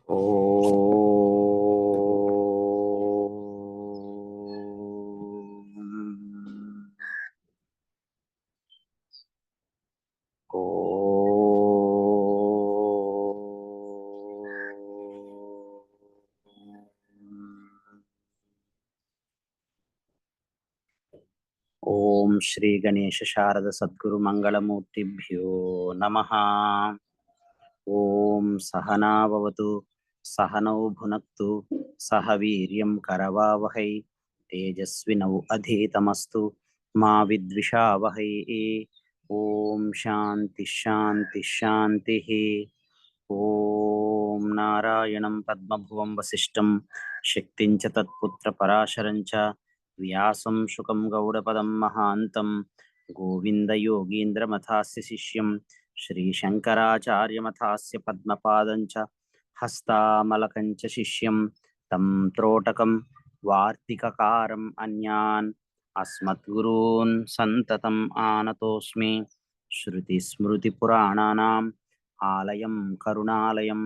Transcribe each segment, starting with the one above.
ఓం శ్రీ గణేశ శారద సద్గురు మంగళమూర్తిభ్యో నమః. ఓం సహనావవతు సహనౌ భునక్తు సహ వీర్యం కరవావహై తేజస్వినౌ అధీతమస్తు మా విద్విషావహై. ఓం శాంతి శాంతి శాంతి. ఓం నారాయణం పద్మభువం వసిష్ఠం శక్తిం చ తత్పుత్ర పరాశరం చ వ్యాసం శుకం గౌడపదం మహాంతం గోవింద యోగీంద్రమథాస్య శిష్యం శ్రీశంకరాచార్యమథాస్య పద్మపాదం చ హస్తామలకం చ శిష్యం తం త్రోటకం వార్తికకారం అన్యాన్ అస్మద్గురూన్ సంతతం ఆనతోస్మి. శృతిస్మృతిపురాణానాం ఆలయం కరుణాలయం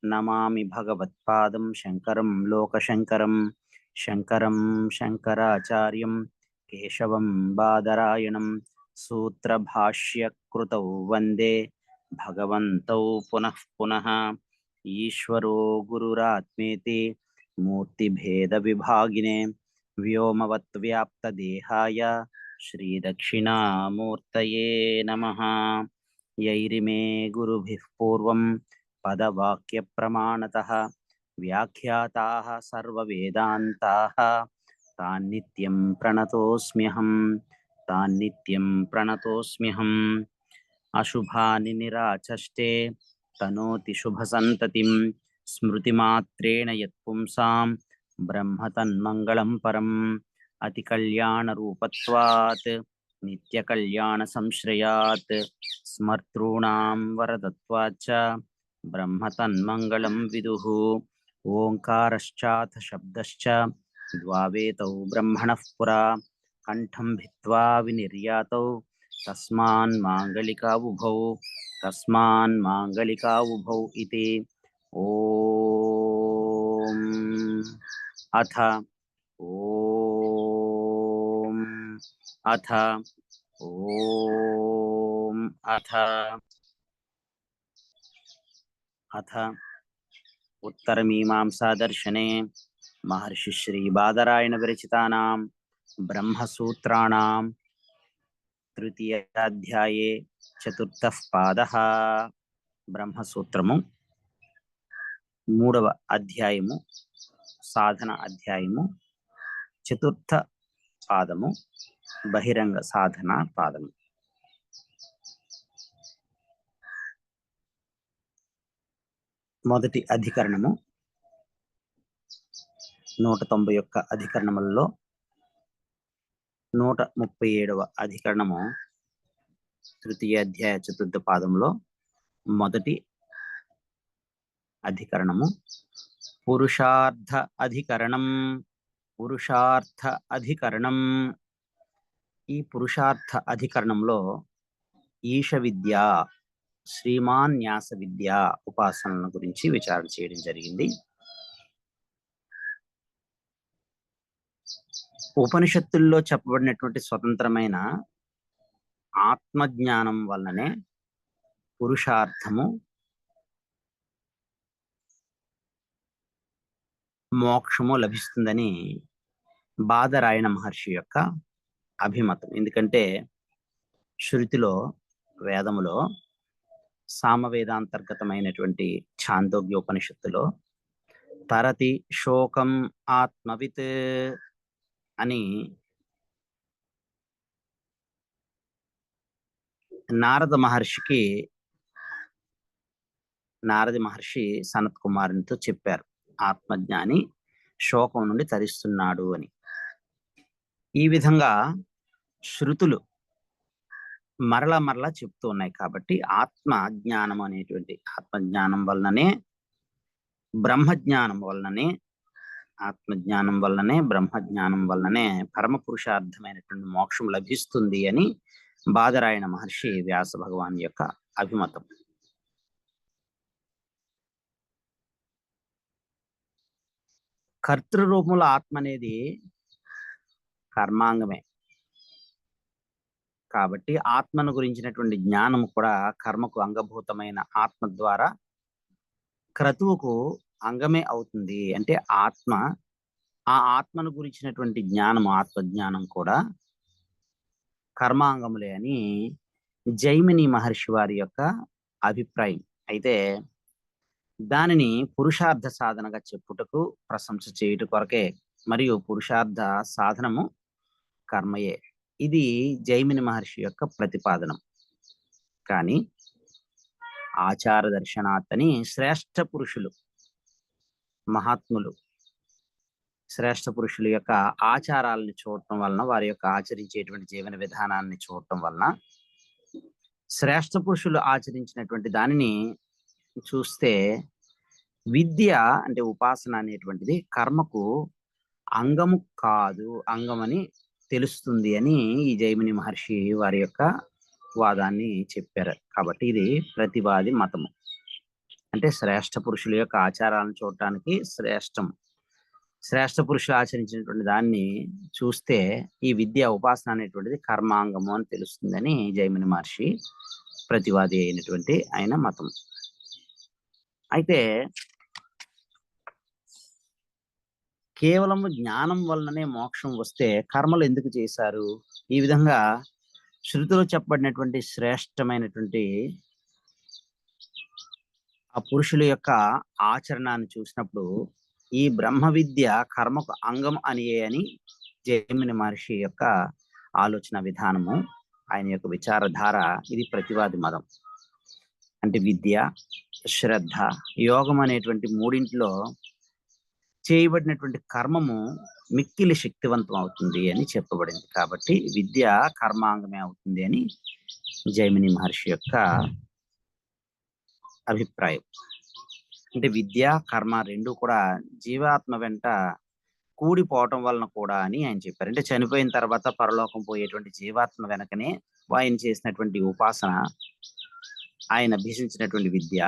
నమామి భగవత్పాదం శంకరం లోకశంకరం. శంకరం శంకరాచార్యం కేశవం బాదరాయణం సూత్రభాష్యకృతౌ వందే భగవంతౌ పునః పునః. ఈశ్వరో గురురాత్మేతి మూర్తిభేద విభాగినే వ్యోమవద్వ్యాప్తదేహాయ శ్రీదక్షిణామూర్తయే నమః. యైరిమే గురుభిః పూర్వం పదవాక్య ప్రమాణతః వ్యాఖ్యాతాః సర్వవేదాంతాః తాన్నిత్యం ప్రణతోస్మ్యహం. అశుభాని నిరాచష్టే తనోతి శుభసంతతిం స్మృతిమాత్రేణ యత్పుంసాం బ్రహ్మతన్మంగళం పరం. అతి కళ్యాణ రూపత్వాత్ నిత్య కళ్యాణ సంశ్రయాత్ స్మర్తॄణాం వరదత్వాచ్చ బ్రహ్మతన్మంగళం విదుః. ఓంకారశ్చాథ శబ్దశ్చ ద్వావేతౌ బ్రహ్మణః పురా కంఠం భిత్వా వినిర్యాతౌ తస్మాన్మాంగళికావుభౌ ఇతి. ఓం అథ ఉత్తరమీమాంసా దర్శనే మహర్షి శ్రీ బాదరాయణ విరచితానాం బ్రహ్మసూత్రాణాం తృతీయాధ్యాయే చతుర్థః పాదః. బ్రహ్మసూత్రము 3వ అధ్యాయము సాధన అధ్యాయము చతుర్థ పాదము బహిరంగ సాధన పాదము. మొదటి అధికరణము 191 అధికరణములలో 137వ అధికరణము తృతీయ అధ్యాయ చతుర్థ పాదంలో మొదటి అధికరణము పురుషార్థ అధికరణం. ఈ పురుషార్థ అధికరణంలో ఈశ విద్య శ్రీమాన్యాస విద్య ఉపాసనల గురించి విచారణ చేయడం జరిగింది. ఉపనిషత్తుల్లో చెప్పబడినటువంటి స్వతంత్రమైన ఆత్మజ్ఞానం వల్లనే పురుషార్థము మోక్షము లభిస్తుందని బాదరాయణ మహర్షి యొక్క అభిమతం. ఎందుకంటే శృతిలో వేదములో సామవేదాంతర్గతమైనటువంటి ఛాందోగ్యోపనిషత్తులో తరతి శోకం ఆత్మవిత్ అని నారద మహర్షి సనత్ కుమారునితో చెప్పారు, ఆత్మజ్ఞాని శోకం నుండి తరిస్తున్నాడు అని. ఈ విధంగా శృతులు మరలా చెప్తూ ఉన్నాయి. కాబట్టి ఆత్మజ్ఞానం అనేటువంటి ఆత్మజ్ఞానం వలననే బ్రహ్మజ్ఞానం వలననే పరమ పురుషార్థమైనటువంటి మోక్షం లభిస్తుంది అని బాదరాయణ మహర్షి వ్యాస భగవాన్ యొక్క అభిమతం. కర్తృ రూపంలో ఆత్మ అనేది కర్మాంగమే. కాబట్టి ఆత్మను గురించినటువంటి జ్ఞానం కూడా కర్మకు అంగభూతమైన ఆత్మ ద్వారా క్రతువుకు అంగమే అవుతుంది. అంటే ఆ ఆత్మను గురించినటువంటి జ్ఞానం, ఆత్మజ్ఞానం కూడా కర్మాంగములే అని జైమిని మహర్షి వారి యొక్క అభిప్రాయం. అయితే దానిని పురుషార్థ సాధనగా చెప్పుటకు, ప్రశంస చేయుట కొరకే. మరియు పురుషార్థ సాధనము కర్మయే. ఇది జైమిని మహర్షి యొక్క ప్రతిపాదనం. కానీ ఆచార దర్శనాత్ శ్రేష్ఠ పురుషులు, మహాత్ములు, శ్రేష్ఠ పురుషుల యొక్క ఆచారాలను చూడటం వలన, వారి యొక్క ఆచరించేటువంటి జీవన విధానాన్ని చూడటం వలన, శ్రేష్ఠ పురుషులు ఆచరించినటువంటి దానిని చూస్తే విద్య అంటే ఉపాసన అనేటువంటిది కర్మకు అంగము కాదు, అంగమని తెలుస్తుంది అని ఈ జైమిని మహర్షి వారి యొక్క వాదాన్ని చెప్పారు. కాబట్టి ఇది ప్రతివాది మతము. అంటే శ్రేష్ఠ పురుషుల యొక్క ఆచారాలను చూడటానికి శ్రేష్ఠ పురుషులు ఆచరించినటువంటి దాన్ని చూస్తే ఈ విద్య ఉపాసన అనేటువంటిది కర్మాంగము అని తెలుస్తుందని జైమిని మహర్షి ప్రతివాది అయినటువంటి ఆయన మతం. అయితే కేవలం జ్ఞానం వలననే మోక్షం వస్తే కర్మలు ఎందుకు చేశారు? ఈ విధంగా శృతిలో చెప్పబడినటువంటి శ్రేష్టమైనటువంటి ఆ పురుషుల యొక్క ఆచరణాన్ని చూసినప్పుడు ఈ బ్రహ్మ విద్య కర్మకు అంగం అని జైమిని మహర్షి యొక్క ఆలోచన విధానము, ఆయన యొక్క విచారధార. ఇది ప్రతివాది మతం. అంటే విద్య, శ్రద్ధ, యోగం అనేటువంటి మూడింటిలో చేయబడినటువంటి కర్మము మిక్కిలి శక్తివంతం అవుతుంది అని చెప్పబడింది. కాబట్టి విద్య కర్మాంగమే అవుతుంది అని జైమిని మహర్షి యొక్క అభిప్రాయం. అంటే విద్య, కర్మ రెండు కూడా జీవాత్మ వెంట కూడిపోవటం వలన కూడా అని ఆయన చెప్పారు. అంటే చనిపోయిన తర్వాత పరలోకం పోయేటువంటి జీవాత్మ వెనకనే ఆయన చేసినటువంటి ఉపాసన, ఆయన అభ్యసించినటువంటి విద్య,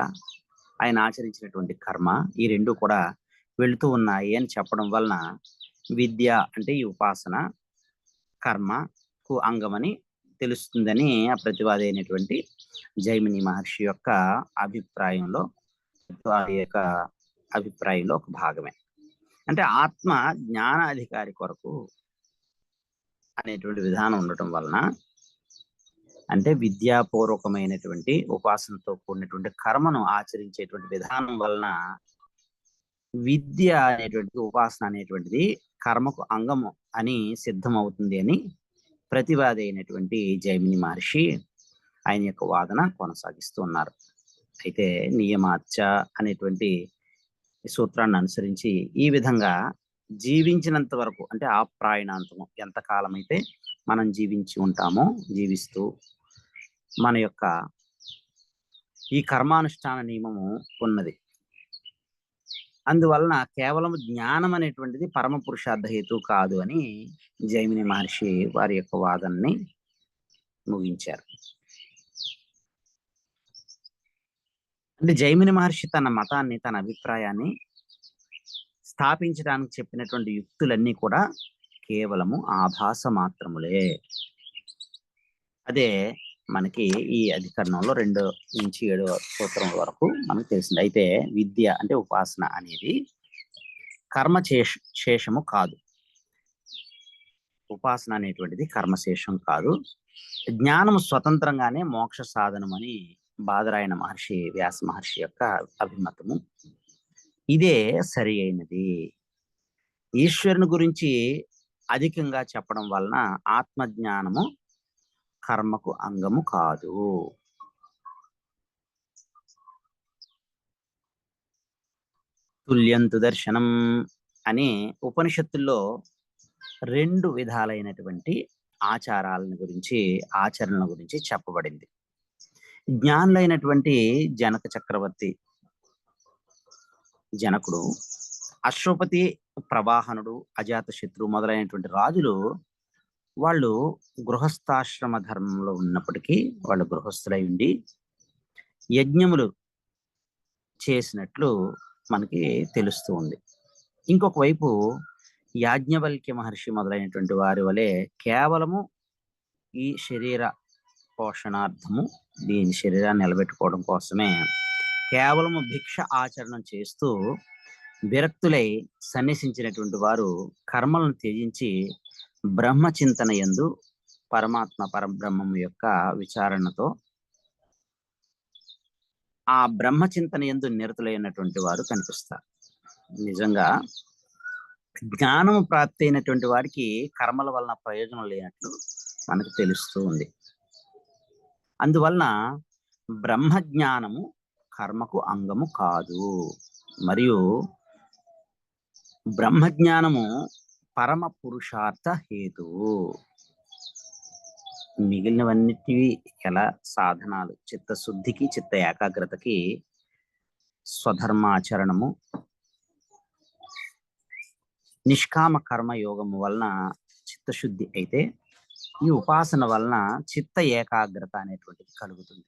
ఆయన ఆచరించినటువంటి కర్మ, ఈ రెండు కూడా వెళుతూ ఉన్నాయి అని చెప్పడం వలన విద్య అంటే ఈ ఉపాసన కర్మకు అంగమని తెలుస్తుందని ఆ ప్రతివాది అయినటువంటి జైమిని మహర్షి యొక్క అభిప్రాయంలో, వారి యొక్క అభిప్రాయంలో ఒక భాగమే. అంటే ఆత్మ జ్ఞానాధికారి కొరకు అనేటువంటి విధానం ఉండటం వలన, అంటే విద్యాపూర్వకమైనటువంటి ఉపాసనతో కూడినటువంటి కర్మను ఆచరించేటువంటి విధానం వలన విద్య అనేటువంటిది, ఉపాసన అనేటువంటిది కర్మకు అంగము అని సిద్ధమవుతుంది అని ప్రతివాది అయినటువంటి జైమిని మహర్షి ఆయన యొక్క వాదన కొనసాగిస్తూ ఉన్నారు. అయితే నియమాచ అనేటువంటి సూత్రాన్ని అనుసరించి ఈ విధంగా జీవించినంత వరకు, అంటే ఆప్రాయణాంతము, ఎంతకాలం అయితే మనం జీవించి ఉంటామో, జీవిస్తూ మన యొక్క ఈ కర్మానుష్ఠాన నియమము ఉన్నది. అందువలన కేవలం జ్ఞానం అనేటువంటిది పరమ పురుషార్థ హేతు కాదు అని జైమిని మహర్షి వారి యొక్క వాదనని ముగించారు. అంటే జైమిని మహర్షి తన మతాన్ని, తన అభిప్రాయాన్ని స్థాపించడానికి చెప్పినటువంటి యుక్తులన్నీ కూడా కేవలము ఆభాస మాత్రములే. అదే మనకి ఈ అధికరణంలో 2 నుంచి 7 సూత్రం వరకు మనకు తెలిసింది. అయితే విద్య అంటే ఉపాసన అనేది కర్మ శేషము కాదు. ఉపాసన అనేటువంటిది కర్మశేషం కాదు. జ్ఞానము స్వతంత్రంగానే మోక్ష సాధనం అని బాదరాయణ మహర్షి, వ్యాస మహర్షి యొక్క అభిమతము. ఇదే సరి అయినది. ఈశ్వరుని గురించి అధికంగా చెప్పడం వలన ఆత్మజ్ఞానము కర్మకు అంగము కాదు. తుల్యంతు దర్శనం అని ఉపనిషత్తుల్లో 2 విధాలైనటువంటి ఆచారాలను గురించి, ఆచరణల గురించి చెప్పబడింది. జ్ఞానులైనటువంటి జనక చక్రవర్తి, జనకుడు, అశ్వపతి, ప్రవాహనుడు, అజాతశత్రు మొదలైనటువంటి రాజులు వాళ్ళు గృహస్థాశ్రమ ధర్మంలో ఉన్నప్పటికీ వాళ్ళు గృహస్థులై ఉండి యజ్ఞములు చేసినట్లు మనకి తెలుస్తూ ఉంది. ఇంకొక వైపు యాజ్ఞవల్క్య మహర్షి మొదలైనటువంటి వారి వలె కేవలము ఈ శరీర పోషణార్థము, దీని శరీరాన్ని నిలబెట్టుకోవడం కోసమే కేవలము భిక్ష ఆచరణం చేస్తూ విరక్తులై సన్యసించినటువంటి వారు కర్మలను త్యజించి బ్రహ్మచింతన యందు పరమాత్మ పరబ్రహ్మము యొక్క విచారణతో ఆ బ్రహ్మచింతన యందు నిరతులైనటువంటి వారు కనిపిస్తారు. నిజంగా జ్ఞానము ప్రాప్తి అయినటువంటి వారికి కర్మల వలన ప్రయోజనం లేనట్లు మనకు తెలుస్తూ ఉంది. అందువలన బ్రహ్మజ్ఞానము కర్మకు అంగము కాదు, మరియు బ్రహ్మజ్ఞానము పరమ పురుషార్థ హేతువు. మిగిలినవన్నిటివి ఎలా సాధనాలు, చిత్తశుద్ధికి చిత్త ఏకాగ్రతకి స్వధర్మాచరణము, నిష్కామ కర్మ యోగము వలన చిత్తశుద్ధి అయితే, ఈ ఉపాసన వలన చిత్త ఏకాగ్రత అనేటువంటిది కలుగుతుంది.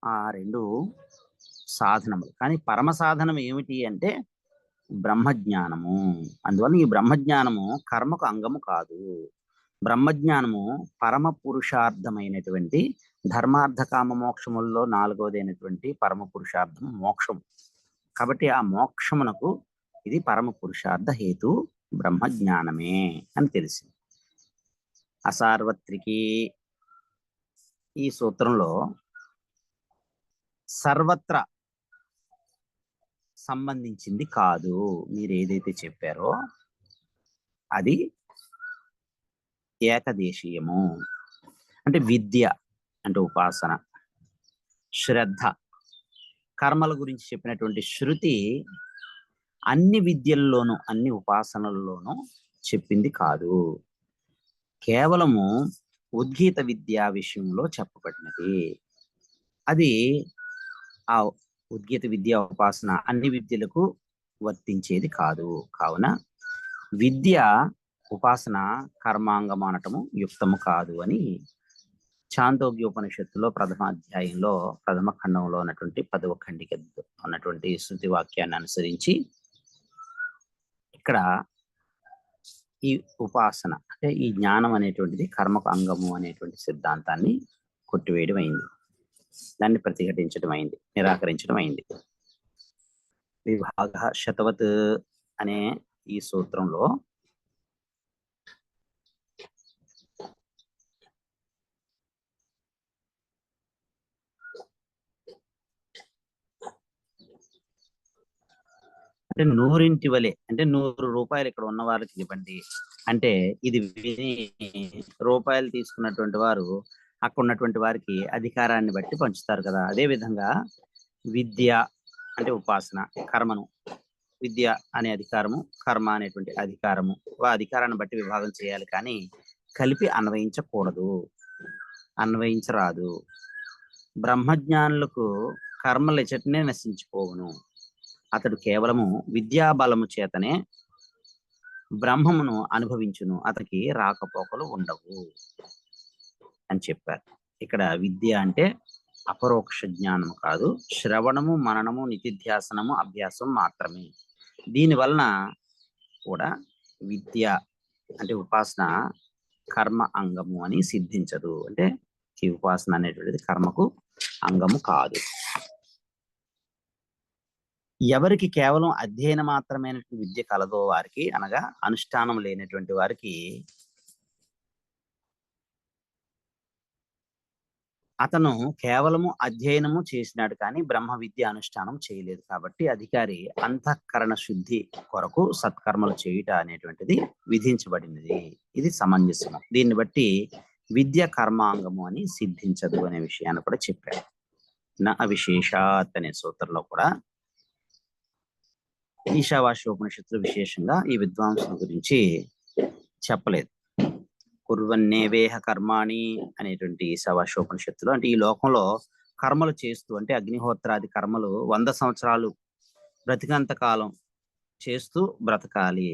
ఆ రెండు సాధనములు. కానీ పరమ సాధనం ఏమిటి అంటే బ్రహ్మజ్ఞానము. అందువల్ల ఈ బ్రహ్మజ్ఞానము కర్మకు అంగము కాదు. బ్రహ్మజ్ఞానము పరమ పురుషార్థమైనటువంటి ధర్మార్థ కామ మోక్షముల్లో 4వదైనటువంటి పరమ పురుషార్థం మోక్షము. కాబట్టి ఆ మోక్షమునకు ఇది పరమ పురుషార్థ హేతు బ్రహ్మజ్ఞానమే అని తెలిసింది. అసార్వత్రికీ ఈ సూత్రంలో సర్వత్ర సంబంధించింది కాదు. మీరు ఏదైతే చెప్పారో అది ఏకదేశీయము. అంటే విద్య అంటే ఉపాసన, శ్రద్ధ, కర్మల గురించి చెప్పినటువంటి శృతి అన్ని విద్యల్లోనూ అన్ని ఉపాసనల్లోనూ చెప్పింది కాదు. కేవలము ఉద్గీత విద్యా విషయంలో చెప్పబడినది. అది ఆ ఉద్గీత విద్యా ఉపాసన అన్ని విద్యలకు వర్తించేది కాదు. కావున విద్య ఉపాసన కర్మాంగం అనటము యుక్తము కాదు అని చాందోగ్యోపనిషత్తులో ప్రథమ అధ్యాయంలో ప్రథమ ఖండంలో ఉన్నటువంటి 10వ ఖండిక ఉన్నటువంటి శృతి వాక్యాన్ని అనుసరించి ఇక్కడ ఈ ఉపాసన అంటే ఈ జ్ఞానం అనేటువంటిది కర్మకు అంగము అనేటువంటి సిద్ధాంతాన్ని కొట్టివేయడం అయింది, దాన్ని ప్రతిఘటించడం అయింది, నిరాకరించడం అయింది. విభాగ శతవత్ అనే ఈ సూత్రంలో అంటే 100 వలె, అంటే 100 రూపాయలు ఇక్కడ ఉన్న వారికి ఇవ్వండి అంటే ఇది విని రూపాయలు తీసుకున్నటువంటి వారు అక్కడ ఉన్నటువంటి వారికి అధికారాన్ని బట్టి పంచుతారు కదా. అదే విధంగా విద్య అంటే ఉపాసన, కర్మను విద్య అనే అధికారము, కర్మ అనేటువంటి అధికారము, ఆ అధికారాన్ని బట్టి విభాగం చేయాలి, కానీ కలిపి అన్వయించకూడదు, అన్వయించరాదు. బ్రహ్మజ్ఞానులకు కర్మలు ఎచటనే నశించిపోవును. అతడు కేవలము విద్యాబలము చేతనే బ్రహ్మమును అనుభవించును, అతనికి రాకపోకలు ఉండవు అని చెప్పారు. ఇక్కడ విద్య అంటే అపరోక్ష జ్ఞానము కాదు, శ్రవణము, మననము, నితిధ్యాసనము, అభ్యాసం మాత్రమే. దీని వలన కూడా విద్య అంటే ఉపాసన కర్మ అంగము అని సిద్ధించదు. అంటే ఈ ఉపాసన అనేటువంటిది కర్మకు అంగము కాదు. ఎవరికి కేవలం అధ్యయనం మాత్రమైనటువంటి విద్య కలదో వారికి, అనగా అనుష్ఠానం లేనటువంటి వారికి అతను కేవలము అధ్యయనము చేసినాడు కానీ బ్రహ్మ విద్య అనుష్ఠానం చేయలేదు. కాబట్టి అధికారి అంతఃకరణ శుద్ధి కొరకు సత్కర్మలు చేయుట అనేటువంటిది విధించబడినది. ఇది సమంజసము. దీన్ని బట్టి విద్య కర్మాంగము అని సిద్ధించదు అనే విషయాన్ని కూడా చెప్పారు. నా అవిశేషాత్ అనే సూత్రంలో కూడా ఈశావాస్యోపనిషత్తులు విశేషంగా ఈ విద్వాంసుల గురించి చెప్పలేదు. కుర్వన్నేవేహ కర్మాణి అనేటువంటి ఈశావాస్యోపనిషత్తులు, అంటే ఈ లోకంలో కర్మలు చేస్తూ, అంటే అగ్నిహోత్రాది కర్మలు 100 సంవత్సరాలు బ్రతికంత కాలం చేస్తూ బ్రతకాలి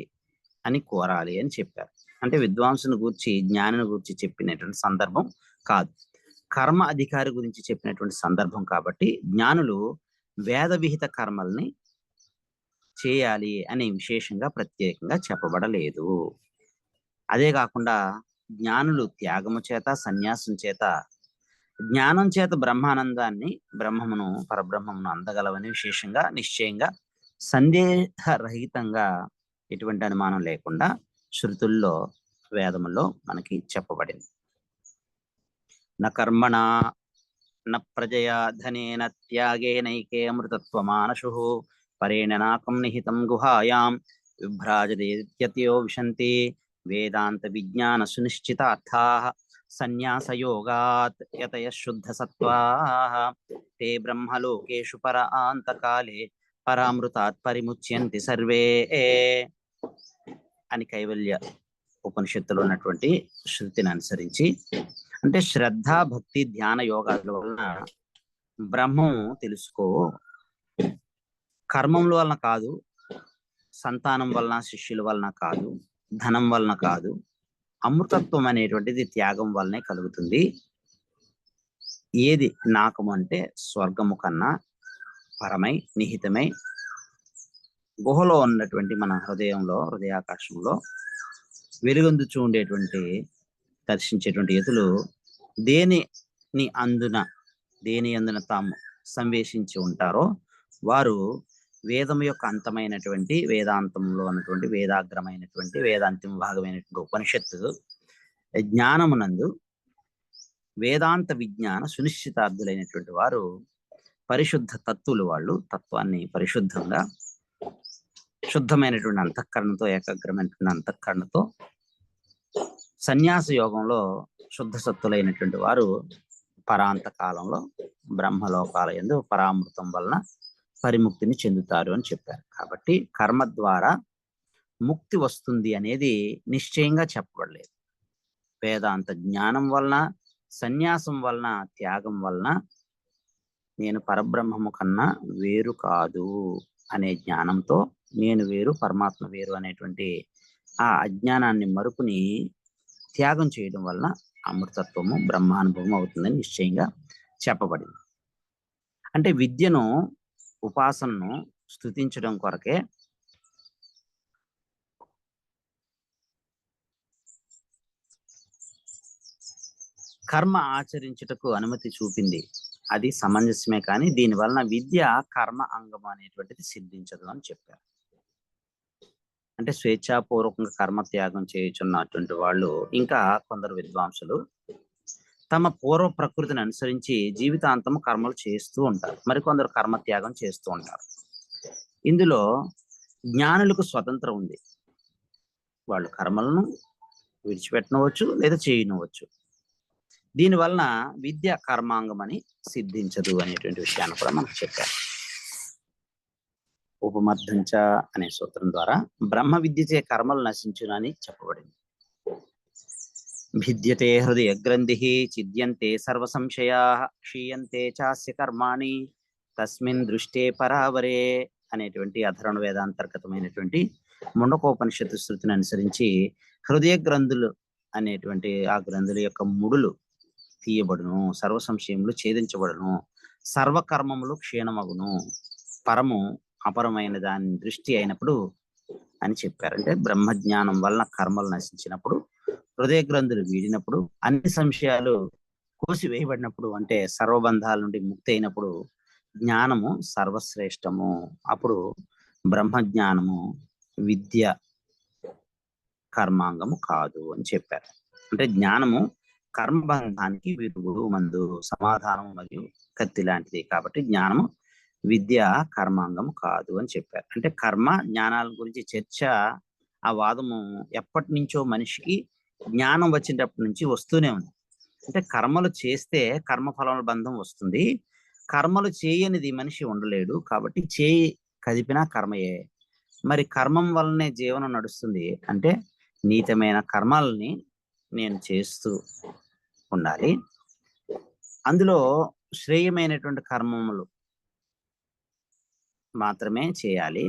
అని కోరాలి అని చెప్పారు. అంటే విద్వాంసుని గూర్చి, జ్ఞానిని గూర్చి చెప్పినటువంటి సందర్భం కాదు, కర్మ అధికారి గురించి చెప్పినటువంటి సందర్భం. కాబట్టి జ్ఞానులు వేద విహిత కర్మల్ని చేయాలి అని విశేషంగా ప్రత్యేకంగా చెప్పబడలేదు. అదే కాకుండా జ్ఞానులు త్యాగము చేత సన్యాసం చేత జ్ఞానం చేత బ్రహ్మానందాన్ని బ్రహ్మమును పరబ్రహ్మమును అందగలవని విశేషంగా నిశ్చయంగా సందేహరహితంగా ఎటువంటి అనుమానం లేకుండా శృతుల్లో వేదముల్లో మనకి చెప్పబడింది. న కర్మణ న ప్రజయా ధనేన త్యాగేనైకే అమృతత్వమానశు పరేణ నాకం నిహితం గుహాయాం విభ్రాజదేత్యత్యో విశంతి వేదాంత విజ్ఞాన సునిశ్చితార్థాః సన్యాసయోగాత్ యతయః శుద్ధ సత్వాః తే బ్రహ్మలోకేషు పరాంతకాలే పరామృతాత్ పరిముచ్యంతి సర్వే అని కైవల్య ఉపనిషత్తులో ఉన్నటువంటి శృతిని అనుసరించి, అంటే శ్రద్ధ భక్తి ధ్యాన యోగాల వలన బ్రహ్మం తెలుసుకో, కర్మముల వలన కాదు, సంతానం వలన శిష్యుల వలన కాదు, ధనం వలన కాదు, అమృతత్వం అనేటువంటిది త్యాగం వలనే కలుగుతుంది. ఏది నాకము అంటే స్వర్గము కన్నా పరమై నిహితమై గుహలో ఉన్నటువంటి మన హృదయంలో హృదయాకాశంలో వెలుగొందుచూ ఉండేటువంటి దర్శించేటువంటి ఎతులు దేని అందున తాము సంవేశించి ఉంటారో వారు వేదం యొక్క అంతమైనటువంటి వేదాంతంలో ఉన్నటువంటి వేదాగ్రమైనటువంటి వేదాంతిమ భాగమైనటువంటి ఉపనిషత్తు జ్ఞానమునందు వేదాంత విజ్ఞాన సునిశ్చితార్థులైనటువంటి వారు పరిశుద్ధ తత్వులు, వాళ్ళు తత్వాన్ని పరిశుద్ధంగా శుద్ధమైనటువంటి అంతఃకరణతో ఏకాగ్రమైనటువంటి అంతఃకరణతో సన్యాస యోగంలో శుద్ధ సత్తులైనటువంటి వారు పరాంత కాలంలో బ్రహ్మలోకాల యందు పరామృతం వలన పరిముక్తిని చెందుతారు అని చెప్పారు. కాబట్టి కర్మ ద్వారా ముక్తి వస్తుంది అనేది నిశ్చయంగా చెప్పబడలేదు. వేదాంత జ్ఞానం వలన, సన్యాసం వలన, త్యాగం వలన నేను పరబ్రహ్మము కన్నా వేరు కాదు అనే జ్ఞానంతో నేను వేరు పరమాత్మ వేరు అనేటువంటి ఆ అజ్ఞానాన్ని మరుపుని త్యాగం చేయడం వలన అమృతత్వము బ్రహ్మానుభవం అవుతుందని నిశ్చయంగా చెప్పబడింది. అంటే విద్యను, ఉపాసనను స్తుతించడం కొరకే కర్మ ఆచరించుటకు అనుమతి చూపింది. అది సమంజసమే, కానీ దీని వలన విద్య కర్మ అంగం అనేటువంటిది సిద్ధించదు అని చెప్పారు. అంటే స్వేచ్ఛాపూర్వకంగా కర్మ త్యాగం చేయుచున్నటువంటి వాళ్ళు, ఇంకా కొందరు విద్వాంసులు తమ పూర్వ ప్రకృతిని అనుసరించి జీవితాంతం కర్మలు చేస్తూ ఉంటారు. మరికొందరు కర్మ త్యాగం చేస్తూ ఉంటారు. ఇందులో జ్ఞానులకు స్వతంత్రం ఉంది. వాళ్ళు కర్మలను విడిచిపెట్టనవచ్చు లేదా చేయనవచ్చు. దీనివలన విద్య కర్మాంగం అని సిద్ధించదు అనేటువంటి విషయాన్ని కూడా మనకు చెప్పారు. ఉపమర్ధంచ అనే సూత్రం ద్వారా బ్రహ్మ విద్యచే కర్మలు నశించునని చెప్పబడింది. భిద్యతే హృదయ గ్రంథి చిద్యంతే సర్వ సంశయా క్షీయంతే చాస్య కర్మాణి తస్మిన్ దృష్టే పరావరే అనేటువంటి అధర్వణ వేదాంతర్గతమైనటువంటి ముండకోపనిషత్తు శృతిని అనుసరించి హృదయ గ్రంథులు అనేటువంటి ఆ గ్రంథుల యొక్క ముడులు తీయబడును, సర్వ సంశయములు ఛేదించబడును, సర్వకర్మములు క్షీణమగును, పరము అపరమైన దాని దృష్టి అయినప్పుడు అని చెప్పారు. అంటే బ్రహ్మజ్ఞానం వలన కర్మలు నశించినప్పుడు, హృదయ గ్రంథులు వీడినప్పుడు, అన్ని సంశయాలు కోసివేయబడినప్పుడు, అంటే సర్వబంధాల నుండి ముక్తి అయినప్పుడు జ్ఞానము సర్వశ్రేష్టము. అప్పుడు బ్రహ్మజ్ఞానము విద్య కర్మాంగము కాదు అని చెప్పారు. అంటే జ్ఞానము కర్మబంధానికి విరుగుడు, మందు, సమాధానం మరియు కత్తి లాంటిది. కాబట్టి జ్ఞానము విద్య కర్మాంగం కాదు అని చెప్పారు. అంటే కర్మ జ్ఞానాల గురించి చర్చ, ఆ వాదము ఎప్పటి నుంచో మనిషికి జ్ఞానం వచ్చినప్పటి నుంచి వస్తూనే ఉంది. అంటే కర్మలు చేస్తే కర్మఫలముల బంధం వస్తుంది, కర్మలు చేయనిది మనిషి ఉండలేడు. కాబట్టి చేయి కదిపినా కర్మయే. మరి కర్మం వల్లనే జీవనం నడుస్తుంది అంటే నీతమైన కర్మల్ని నేను చేస్తూ ఉండాలి. అందులో శ్రేయమైనటువంటి కర్మములు మాత్రమే చేయాలి.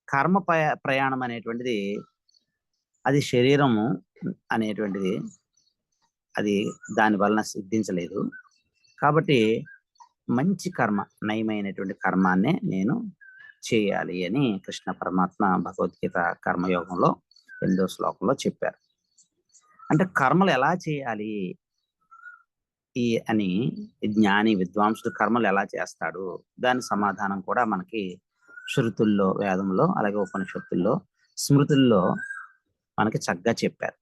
కర్మ ప్రయాణం అనేటువంటిది అది శరీరము అనేటువంటిది అది దాని వలన సిద్ధించలేదు. కాబట్టి మంచి కర్మ, నయమైనటువంటి కర్మాన్నే నేను చేయాలి అని కృష్ణ పరమాత్మ భగవద్గీత కర్మయోగంలో 8వ శ్లోకంలో చెప్పారు. అంటే కర్మలు ఎలా చేయాలి అని జ్ఞాని విద్వాంసుడు కర్మలు ఎలా చేస్తాడు, దాని సమాధానం కూడా మనకి శృతుల్లో, వేదంలో, అలాగే ఉపనిషత్తుల్లో, స్మృతుల్లో మనకి చక్కగా చెప్పారు.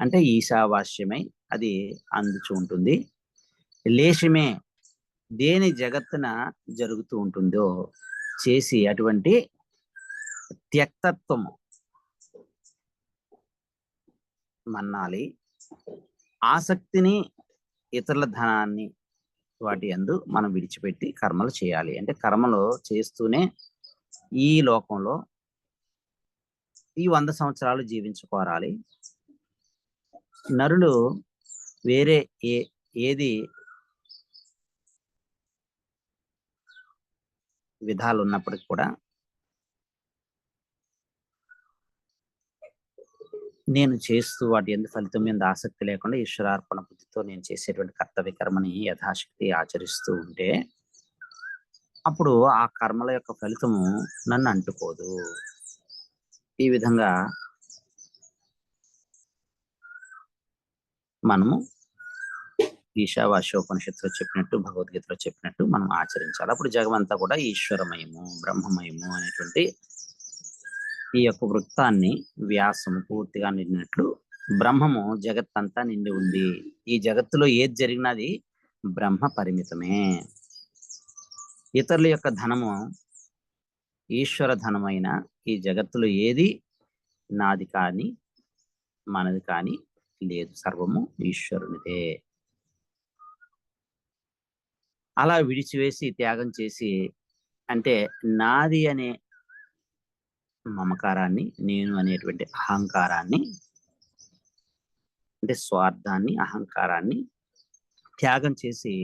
అంటే ఈశావాస్యమై అది అందుచూ ఉంటుంది. లేశమే దేని జగత్తున జరుగుతూ ఉంటుందో చేసి అటువంటి త్యక్తత్వము మన్నాలి. ఆసక్తిని, ఇతరుల ధనాన్ని వాటి యందు మనం విడిచిపెట్టి కర్మలు చేయాలి. అంటే కర్మలు చేస్తూనే ఈ లోకంలో ఈ 100 సంవత్సరాలు జీవించుకోరాలి. నరులు వేరే ఏది విధాలు ఉన్నప్పటికీ కూడా నేను చేస్తూ వాటి ఎందుకు ఫలితం మీద ఆసక్తి లేకుండా ఈశ్వరార్పణ బుద్ధితో నేను చేసేటువంటి కర్తవ్య కర్మని యథాశక్తి ఆచరిస్తూ ఉంటే అప్పుడు ఆ కర్మల యొక్క ఫలితము నన్ను అంటుకోదు. ఈ విధంగా మనము ఈశావాస్యోపనిషత్తులో చెప్పినట్టు, భగవద్గీతలో చెప్పినట్టు మనం ఆచరించాలి. అప్పుడు జగమంతా కూడా ఈశ్వరమయము, బ్రహ్మమయము అనేటువంటి ఈ యొక్క వృత్తాన్ని వ్యాసము పూర్తిగా నిండినట్లు బ్రహ్మము జగత్తంతా నిండి ఉంది. ఈ జగత్తులో ఏది జరిగినది బ్రహ్మ పరిమితమే. ఇతరుల యొక్క ధనము ఈశ్వర ధనమైన ఈ జగత్తులో ఏది నాది కానీ మనది కానీ లేదు, సర్వము ఈశ్వరునిదే. అలా విడిచివేసి త్యాగం చేసి, అంటే నాది అనే మమకారాన్ని, నేను అనేటువంటి అహంకారాన్ని, అంటే స్వార్థాన్ని, అహంకారాన్ని త్యాగం చేసి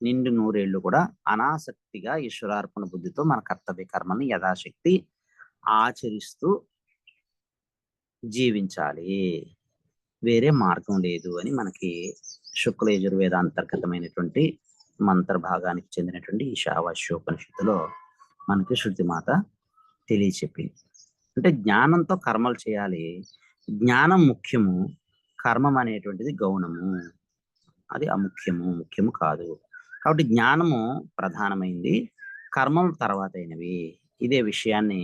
నిండు నూరేళ్లు కూడా అనాసక్తిగా ఈశ్వరార్పణ బుద్ధితో మన కర్తవ్య కర్మని యథాశక్తి ఆచరిస్తూ జీవించాలి. వేరే మార్గం లేదు అని మనకి శుక్ల యజుర్వేద అంతర్గతమైనటువంటి మంత్ర భాగానికి చెందినటువంటి ఈశావాస్యోపనిషత్తులో మనకి శృతిమాత తెలియచెప్పింది. అంటే జ్ఞానంతో కర్మలు చేయాలి. జ్ఞానం ముఖ్యము, కర్మం అనేటువంటిది గౌణము, అది అముఖ్యము, ముఖ్యము కాదు. కాబట్టి జ్ఞానము ప్రధానమైంది, కర్మం తర్వాత అయినవి. ఇదే విషయాన్ని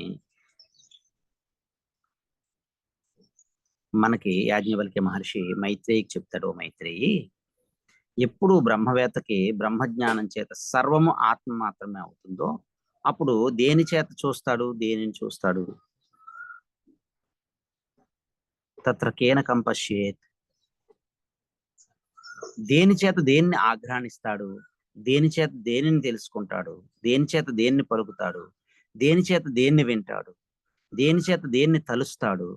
మనకి యాజ్ఞవల్క్య మహర్షి మైత్రేయికి చెప్తాడు. మైత్రేయి, ఎప్పుడు బ్రహ్మవేత్తకి బ్రహ్మజ్ఞానం చేత సర్వము ఆత్మ మాత్రమే అవుతుందో అప్పుడు దేని చేత చూస్తాడు, దేనిని చూస్తాడు? తత్ర కేనకం పశ్యేత్, దేని చేత దేన్ని ఆఘ్రానిస్తాడు, దేని చేత దేనిని తెలుసుకుంటాడు, దేని చేత దేన్ని పలుకుతాడు, దేని చేత దేన్ని వింటాడు, దేని చేత దేన్ని తలుస్తాడు,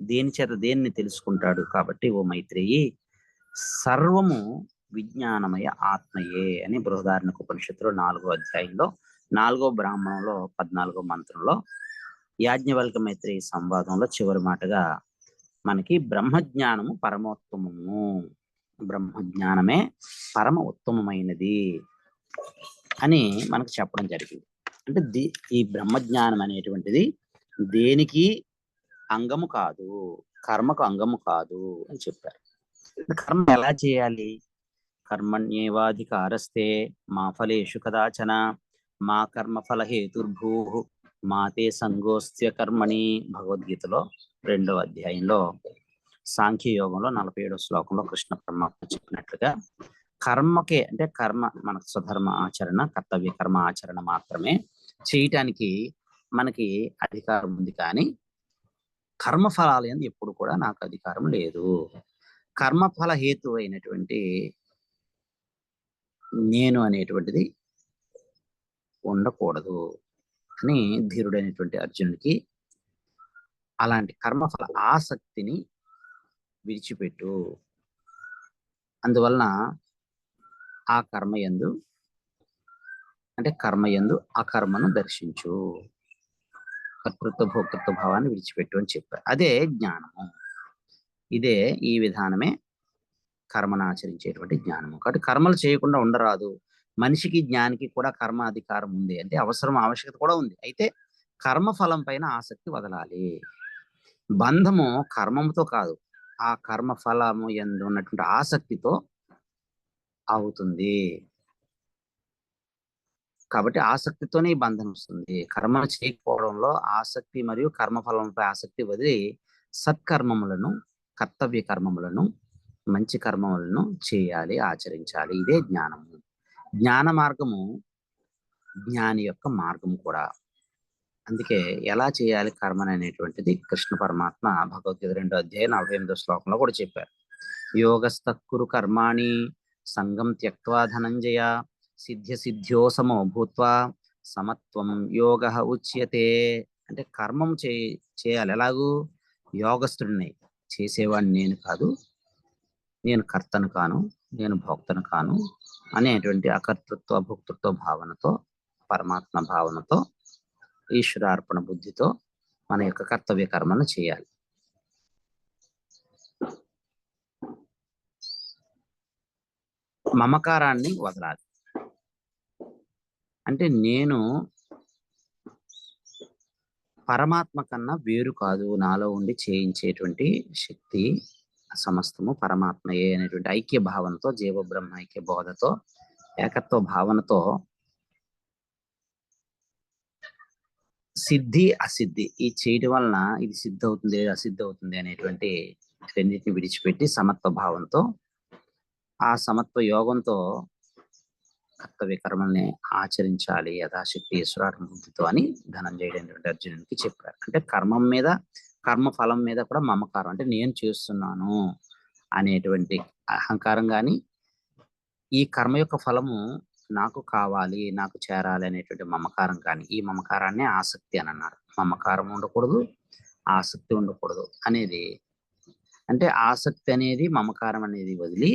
దేని చేత దేన్ని తెలుసుకుంటాడు? కాబట్టి ఓ మైత్రేయి, సర్వము విజ్ఞానమయ ఆత్మయే అని బృహదారణ్యక ఉపనిషత్తులో 4వ అధ్యాయంలో 4వ బ్రాహ్మణంలో 14వ మంత్రంలో యాజ్ఞవల్క్య మైత్రేయి సంవాదంలో చివరి మాటగా మనకి బ్రహ్మజ్ఞానము పరమోత్తమము, బ్రహ్మజ్ఞానమే పరమ ఉత్తమమైనది అని మనకు చెప్పడం జరిగింది. అంటే ఈ బ్రహ్మజ్ఞానం అనేటువంటిది దేనికి అంగము కాదు, కర్మకు అంగము కాదు అని చెప్పారు. కర్మ ఎలా చేయాలి? కర్మణ్యేవాధికారస్తే మా ఫలేషు కదాచన మా కర్మ ఫల హేతుర్భూ మా తే సంగోస్త్య కర్మణి. భగవద్గీతలో 2వ అధ్యాయంలో సాంఖ్యయోగంలో 47వ శ్లోకంలో కృష్ణ పరమాత్మ చెప్పినట్లుగా కర్మకే, అంటే కర్మ మనకు స్వధర్మ ఆచరణ, కర్తవ్య కర్మ ఆచరణ మాత్రమే చేయటానికి మనకి అధికారం ఉంది, కానీ కర్మఫలాలు అని ఎప్పుడు కూడా నాకు అధికారం లేదు. కర్మఫల హేతు అయినటువంటి నేను అనేటువంటిది ఉండకూడదు అని ధీరుడైనటువంటి అర్జునుడికి అలాంటి కర్మఫల ఆసక్తిని విడిచిపెట్టు, అందువలన ఆ కర్మయందు, అంటే కర్మయందు అకర్మను దర్శించు, కర్తృత్వ భోక్తృత్వ భావాన్ని విడిచిపెట్టు అని చెప్పారు. అదే జ్ఞానము, ఇదే ఈ విధానమే కర్మను ఆచరించేటువంటి జ్ఞానము. కాబట్టి కర్మలు చేయకుండా ఉండరాదు, మనిషికి జ్ఞానికి కూడా కర్మ అధికారం ఉంది, అంటే ఆవశ్యకత కూడా ఉంది. అయితే కర్మఫలం పైన ఆసక్తి వదలాలి. బంధము కర్మముతో కాదు, ఆ కర్మ ఫలము యందు ఉన్నటువంటి ఆసక్తితో అవుతుంది. కాబట్టి ఆసక్తితోనే ఈ బంధం వస్తుంది. కర్మ చేయకపోవడంలో ఆసక్తి మరియు కర్మఫలంపై ఆసక్తి వదిలి సత్కర్మములను, కర్తవ్య కర్మములను, మంచి కర్మములను చేయాలి, ఆచరించాలి. ఇదే జ్ఞానము. జ్ఞాన మార్గము జ్ఞాని యొక్క మార్గము కూడా. అందుకే ఎలా చేయాలి కర్మని అనేటువంటిది కృష్ణ పరమాత్మ భగవద్గీత 2వ అధ్యాయం 48వ శ్లోకంలో కూడా చెప్పారు. యోగస్తకురు కర్మాణి సంగం త్యక్వా ధనంజయ సిద్ధ్యో సమో భూత్వా సమత్వం యోగ ఉచ్యతే. అంటే కర్మం చేయాలి. ఎలాగూ యోగస్తుడిని, చేసేవాడిని నేను కాదు, నేను కర్తను కాను, నేను భోక్తను కాను అనేటువంటి అకర్తృత్వ భోక్తృత్వ భావనతో, పరమాత్మ భావనతో, ఈశ్వరార్పణ బుద్ధితో మన యొక్క కర్తవ్య కర్మను చేయాలి. మమకారాన్ని వదలాలి. అంటే నేను పరమాత్మ కన్నా వేరు కాదు, నాలో ఉండి చేయించేటువంటి శక్తి సమస్తము పరమాత్మయే అనేటువంటి ఐక్య భావనతో, జీవ బ్రహ్మ ఐక్య బోధతో, ఏకత్వ భావనతో సిద్ధి అసిద్ధి ఈ చేయడం వలన ఇది సిద్ధి అవుతుంది, అసిద్ధి అవుతుంది అనేటువంటి రెండింటిని విడిచిపెట్టి సమత్వ భావంతో, ఆ సమత్వ యోగంతో కర్తవ్య కర్మల్ని ఆచరించాలి యథాశక్తి ఈశ్వరార్పణ బుద్ధితో అని ధనంజయుడైనటువంటి అర్జునునికి చెప్పారు. అంటే కర్మం మీద, కర్మ ఫలం మీద కూడా మమకారం, అంటే నేను చేస్తున్నాను అనేటువంటి అహంకారం కానీ, ఈ కర్మ యొక్క ఫలము నాకు కావాలి, నాకు చేరాలి అనేటువంటి మమకారం కానీ, ఈ మమకారాన్ని ఆసక్తి అని అన్నారు. మమకారం ఉండకూడదు, ఆసక్తి ఉండకూడదు అనేది. అంటే ఆసక్తి అనేది, మమకారం అనేది వదిలి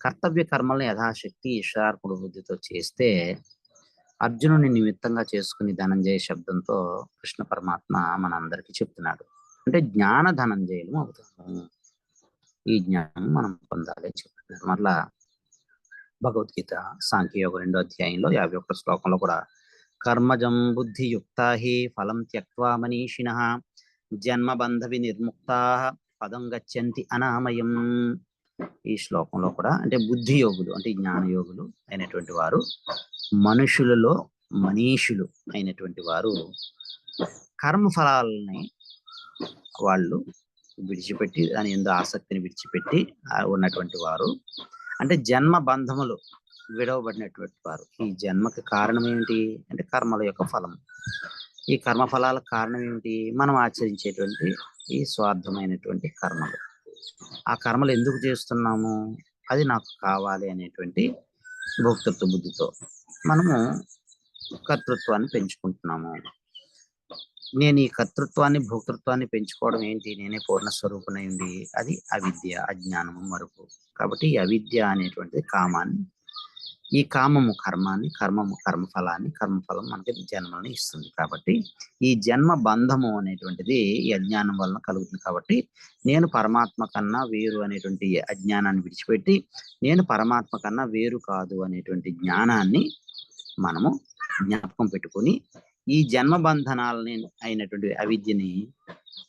కర్తవ్య కర్మలను యథాశక్తి ఈశ్వరార్పణ బుద్ధితో చేస్తే, అర్జునుని నిమిత్తంగా చేసుకుని ధనంజయ శబ్దంతో కృష్ణ పరమాత్మ మనందరికీ చెప్తున్నాడు. అంటే జ్ఞాన ధనంజయులు అవుతాము. ఈ జ్ఞానం మనం పొందాలి చెప్తున్నారు. మరలా భగవద్గీత సాంఖ్యయోగ 2వ అధ్యాయంలో 51వ శ్లోకంలో కూడా కర్మజం బుద్ధియుక్తా హి ఫలం త్యక్వా మనీషిణః జన్మబంధ వినిర్ముక్తా పదం గచ్చంతి అనామయం. ఈ శ్లోకంలో కూడా అంటే బుద్ధి యోగులు, అంటే జ్ఞాన యోగులు అయినటువంటి వారు, మనుషులలో మనీషులు అయినటువంటి వారు కర్మ ఫలాలని వాళ్ళు విడిచిపెట్టి, దాని ఎందు ఆసక్తిని విడిచిపెట్టి ఉన్నటువంటి వారు, అంటే జన్మ బంధములు విడవబడినటువంటి వారు. ఈ జన్మకి కారణం ఏమిటి అంటే కర్మల యొక్క ఫలం. ఈ కర్మ ఫలాలకు కారణం ఏమిటి? మనం ఆచరించేటువంటి ఈ స్వార్థమైనటువంటి కర్మలు. ఆ కర్మలు ఎందుకు చేస్తున్నాము? అది నాకు కావాలి అనేటువంటి భోక్తృత్వ బుద్ధితో మనము కర్తృత్వాన్ని పెంచుకుంటున్నాము. నేను ఈ కర్తృత్వాన్ని, భోక్తృత్వాన్ని పెంచుకోవడం ఏంటి? నేనే పూర్ణ స్వరూపమై ఉండి, అది అవిద్య, అజ్ఞానము, మరుపు. కాబట్టి ఈ అవిద్య అనేటువంటిది కామాన్ని, ఈ కామము కర్మాన్ని, కర్మము కర్మఫలాన్ని, కర్మఫలం మనకి జన్మని ఇస్తుంది. కాబట్టి ఈ జన్మ బంధము అనేటువంటిది ఈ అజ్ఞానం వలన కలుగుతుంది. కాబట్టి నేను పరమాత్మ కన్నా వేరు అనేటువంటి అజ్ఞానాన్ని విడిచిపెట్టి, నేను పరమాత్మ కన్నా వేరు కాదు అనేటువంటి జ్ఞానాన్ని మనము జ్ఞాపకం పెట్టుకొని, ఈ జన్మ బంధనాలని అయినటువంటి అవిద్యని,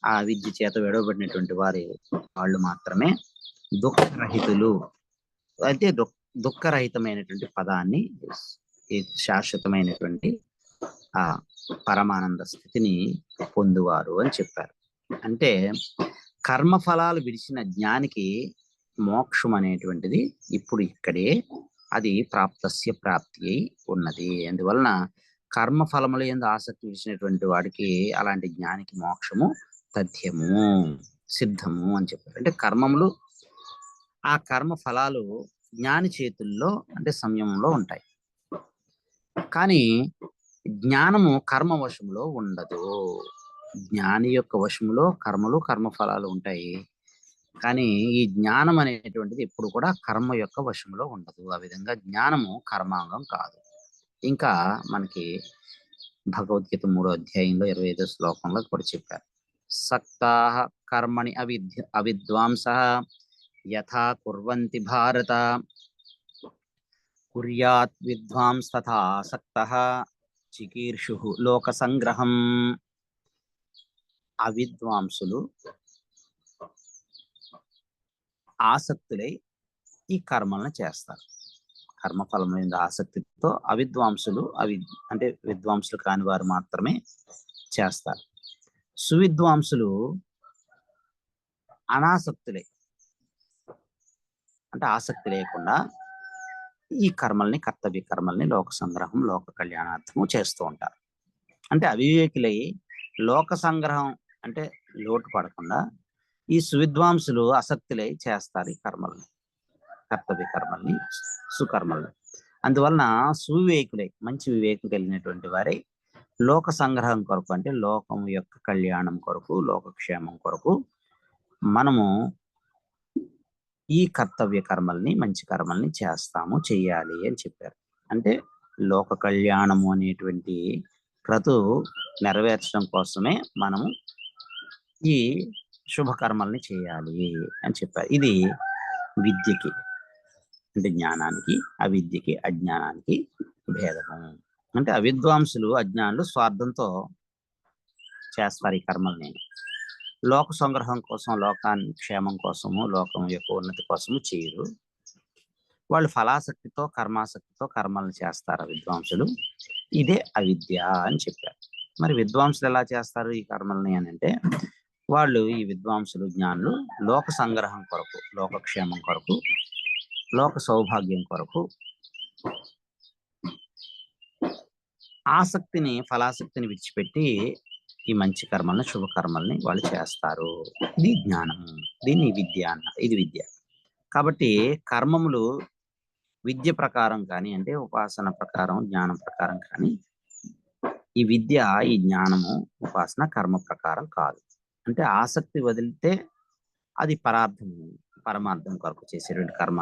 ఆ అవిద్య చేత విడవబడినటువంటి వాళ్ళు మాత్రమే దుఃఖరహితులు. అయితే దుఃఖరహితమైనటువంటి పదాన్ని, శాశ్వతమైనటువంటి ఆ పరమానంద స్థితిని పొందువారు అని చెప్పారు. అంటే కర్మఫలాలు విడిచిన జ్ఞానికి మోక్షం అనేటువంటిది ఇప్పుడు ఇక్కడే, అది ప్రాప్తస్య ప్రాప్తి అయి ఉన్నది. అందువలన కర్మఫలముల యందు ఆసక్తి విడిచినటువంటి వాడికి, అలాంటి జ్ఞానికి మోక్షము తథ్యము, సిద్ధము అని చెప్పారు. అంటే కర్మములు, ఆ కర్మ ఫలాలు జ్ఞాని చేతుల్లో, అంటే సంయమంలో ఉంటాయి. కానీ జ్ఞానము కర్మ వశంలో ఉండదు. జ్ఞాని యొక్క వశంలో కర్మలు, కర్మఫలాలు ఉంటాయి. కానీ ఈ జ్ఞానం అనేటువంటిది ఎప్పుడు కూడా కర్మ యొక్క వశంలో ఉండదు. ఆ విధంగా జ్ఞానము కర్మాంగం కాదు. ఇంకా మనకి భగవద్గీత 3వ అధ్యాయంలో 25వ శ్లోకంలో కూడా చెప్పారు. సక్తాః కర్మణి అవిద్వాంసః యథా కుర్వంతి భారత కుర్యాత్ విద్వాంస్తథా ఆసక్తః చికీర్షుః లోక సంగ్రహం. అవిద్వాంసులు ఆసక్తులై ఈ కర్మలను చేస్తారు. కర్మఫలం మీద ఆసక్తితో అవిద్వాంసులు అంటే విద్వాంసులు కాని వారు మాత్రమే చేస్తారు. సువిద్వాంసులు అనాసక్తులై అంటే ఆసక్తి లేకుండా ఈ కర్మల్ని, కర్తవ్య కర్మల్ని లోక సంగ్రహం, లోక కళ్యాణార్థము చేస్తూ ఉంటారు. అంటే అవివేకులై లోక సంగ్రహం అంటే లోటు పడకుండా ఈ సువిద్వాంసులు ఆసక్తులై చేస్తారు ఈ కర్మల్ని, కర్తవ్య కర్మల్ని, సుకర్మల్ని. అందువలన సువివేకులై మంచి వివేకం కలిగినటువంటి వారై లోక సంగ్రహం కొరకు అంటే లోకం యొక్క కళ్యాణం కొరకు, లోకక్షేమం కొరకు మనము ఈ కర్తవ్య కర్మల్ని, మంచి కర్మల్ని చేస్తాము, చెయ్యాలి అని చెప్పారు. అంటే లోక కళ్యాణము అనేటువంటి క్రతు నెరవేర్చడం కోసమే మనము ఈ శుభకర్మల్ని చేయాలి అని చెప్పారు. ఇది విద్యకి అంటే జ్ఞానానికి, అవిద్యకి, అజ్ఞానానికి భేదము. అంటే అవిద్వాంసులు, అజ్ఞానులు స్వార్థంతో చేస్తారు ఈ కర్మల్ని. లోక సంగ్రహం కోసం, లోకాన్ని క్షేమం కోసము, లోకం యొక్క ఉన్నతి కోసము చేయరు. వాళ్ళు ఫలాసక్తితో, కర్మాసక్తితో కర్మలను చేస్తారు విద్వాంసులు. ఇదే అవిద్య అని చెప్పారు. మరి విద్వాంసులు ఎలా చేస్తారు ఈ కర్మల్ని అని అంటే, వాళ్ళు ఈ విద్వాంసులు, జ్ఞానులు లోక సంగ్రహం కొరకు, లోకక్షేమం కొరకు, లోక సౌభాగ్యం కొరకు ఆసక్తిని, ఫలాసక్తిని విడిచిపెట్టి ఈ మంచి కర్మల్ని, శుభకర్మల్ని వాళ్ళు చేస్తారు. ఇది జ్ఞానము, దీన్ని విద్య అన్నారు. ఇది విద్య. కాబట్టి కర్మములు విద్య ప్రకారం కానీ, అంటే ఉపాసన ప్రకారం, జ్ఞానం ప్రకారం కానీ, ఈ విద్య, ఈ జ్ఞానము, ఉపాసన కర్మ ప్రకారం కాదు. అంటే ఆసక్తి వదిలితే అది పరమార్థం కొరకు చేసేటువంటి కర్మ.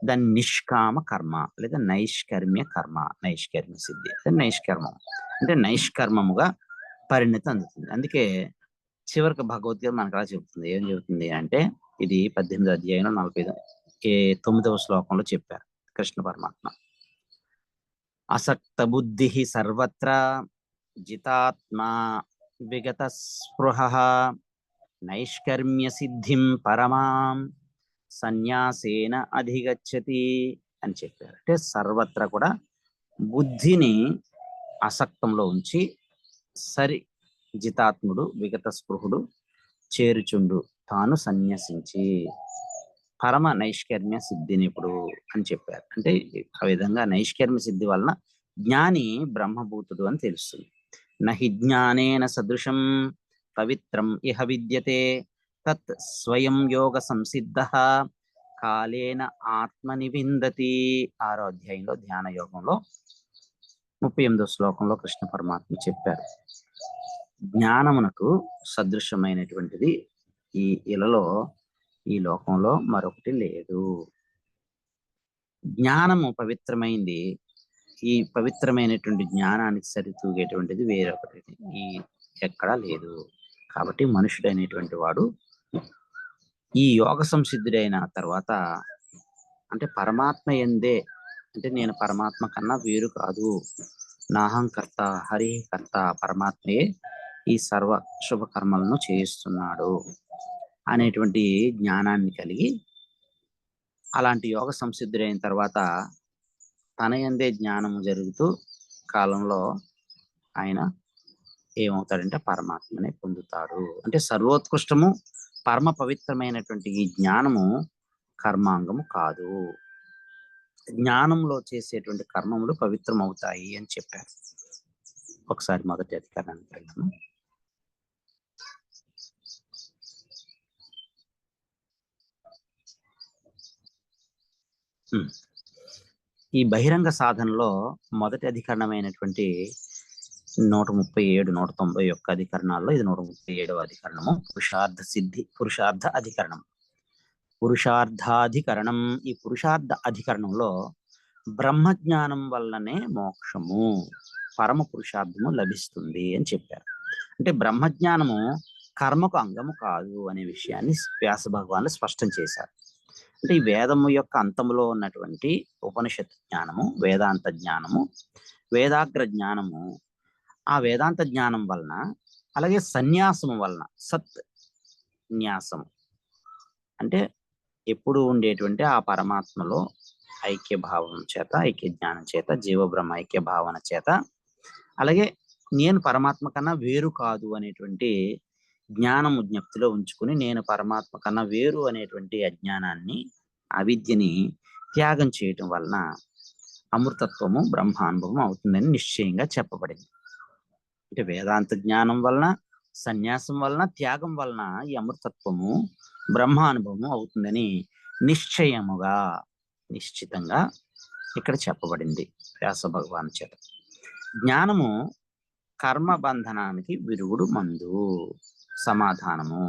దాన్ని నిష్కామ కర్మ లేదా నైష్కర్మ్య కర్మ, నైష్కర్మ్య సిద్ధి, నైష్కర్మం అంటే నైష్కర్మముగా పరిణతి అందుతుంది. అందుకే చివరికి భగవద్గీత మనకు అలా చెబుతుంది. ఏం చెబుతుంది అంటే, ఇది 18వ అధ్యాయం 49వ శ్లోకంలో చెప్పారు కృష్ణ పరమాత్మ. అసక్త బుద్ధి సర్వత్ర జితాత్మా విగత స్పృహ నైష్కర్మ్య సిద్ధిం పరమాం సన్యాసేన అధిగచ్చతి అని చెప్పారు. అంటే సర్వత్రా కూడా బుద్ధిని అసక్తంలో ఉంచి జితాత్ముడు, విగత స్పృహుడు చేరుచుండు తాను సన్యసించి పరమ నైష్కర్మ్య సిద్ధినిపుడు అని చెప్పారు. అంటే ఆ విధంగా నైష్కర్మ్య సిద్ధి వలన జ్ఞాని బ్రహ్మభూతుడు అని తెలుస్తుంది. నహి జ్ఞానేన సదృశం పవిత్రం ఇహ విద్యతే తత్ స్వయం యోగ సంసిద్ధ కాలేన ఆత్మని విందతి. 6వ అధ్యాయంలో ధ్యాన యోగంలో 38వ శ్లోకంలో కృష్ణ పరమాత్మ చెప్పారు, జ్ఞానమునకు సదృశమైనటువంటిది ఈ ఇలలో, ఈ లోకంలో మరొకటి లేదు. జ్ఞానము పవిత్రమైంది. ఈ పవిత్రమైనటువంటి జ్ఞానానికి సరితూగేటువంటిది వేరొకటి ఈ ఎక్కడా లేదు. కాబట్టి మనుషుడైనటువంటి వాడు ఈ యోగ సంసిద్ధుడైన తర్వాత, అంటే పరమాత్మ ఎందే, అంటే నేను పరమాత్మ కన్నా వేరు కాదు, నాహంకర్త హరికర్త, పరమాత్మయే ఈ సర్వ శుభకర్మలను చేయిస్తున్నాడు అనేటువంటి జ్ఞానాన్ని కలిగి, అలాంటి యోగ సంసిద్ధుడైన తర్వాత తన యందే జ్ఞానము జరుగుతూ కాలంలో ఆయన ఏమవుతాడంటే పరమాత్మనే పొందుతాడు. అంటే సర్వోత్కృష్టము, పరమ పవిత్రమైనటువంటి ఈ జ్ఞానము కర్మాంగము కాదు. జ్ఞానంలో చేసేటువంటి కర్మములు పవిత్రం అవుతాయి అని చెప్పారు. ఒకసారి మొదటి అధికారానికి వెళ్దాము. ఈ బహిరంగ సాధనలో మొదటి అధికరణమైనటువంటి 137, 191 అధికరణాల్లో ఇది 137వ అధికరణము. పురుషార్థ అధికరణం. పురుషార్థాధికరణం. ఈ పురుషార్థ అధికరణంలో బ్రహ్మజ్ఞానం వల్లనే మోక్షము, పరమ పురుషార్థము లభిస్తుంది అని చెప్పారు. అంటే బ్రహ్మజ్ఞానము కర్మకు అంగము కాదు అనే విషయాన్ని వ్యాస భగవానులు స్పష్టం చేశారు. అంటే ఈ వేదము యొక్క అంతములో ఉన్నటువంటి ఉపనిషత్ జ్ఞానము, వేదాంత జ్ఞానము, వేదాగ్ర జ్ఞానము, ఆ వేదాంత జ్ఞానం వలన, అలాగే సన్యాసము వలన, సత్ న్యాసము అంటే ఎప్పుడు ఉండేటువంటి ఆ పరమాత్మలో ఐక్య భావం చేత, ఐక్య జ్ఞానం చేత, జీవబ్రహ్మ ఐక్య భావన చేత, అలాగే నేను పరమాత్మ కన్నా వేరు కాదు అనేటువంటి జ్ఞానము జ్ఞప్తిలో ఉంచుకుని, నేను పరమాత్మ కన్నా వేరు అనేటువంటి అజ్ఞానాన్ని, అవిద్యని త్యాగం చేయటం వలన అమృతత్వము బ్రహ్మానుభవం అవుతుందని నిశ్చయంగా చెప్పబడింది. అంటే వేదాంత జ్ఞానం వలన, సన్యాసం వలన, త్యాగం వలన ఈ అమృతత్వము బ్రహ్మానుభవము అవుతుందని నిశ్చయముగా, నిశ్చితంగా ఇక్కడ చెప్పబడింది వ్యాస భగవాన్ చేత. జ్ఞానము కర్మ బంధనానికి విరుగుడు మందు, సమాధానము.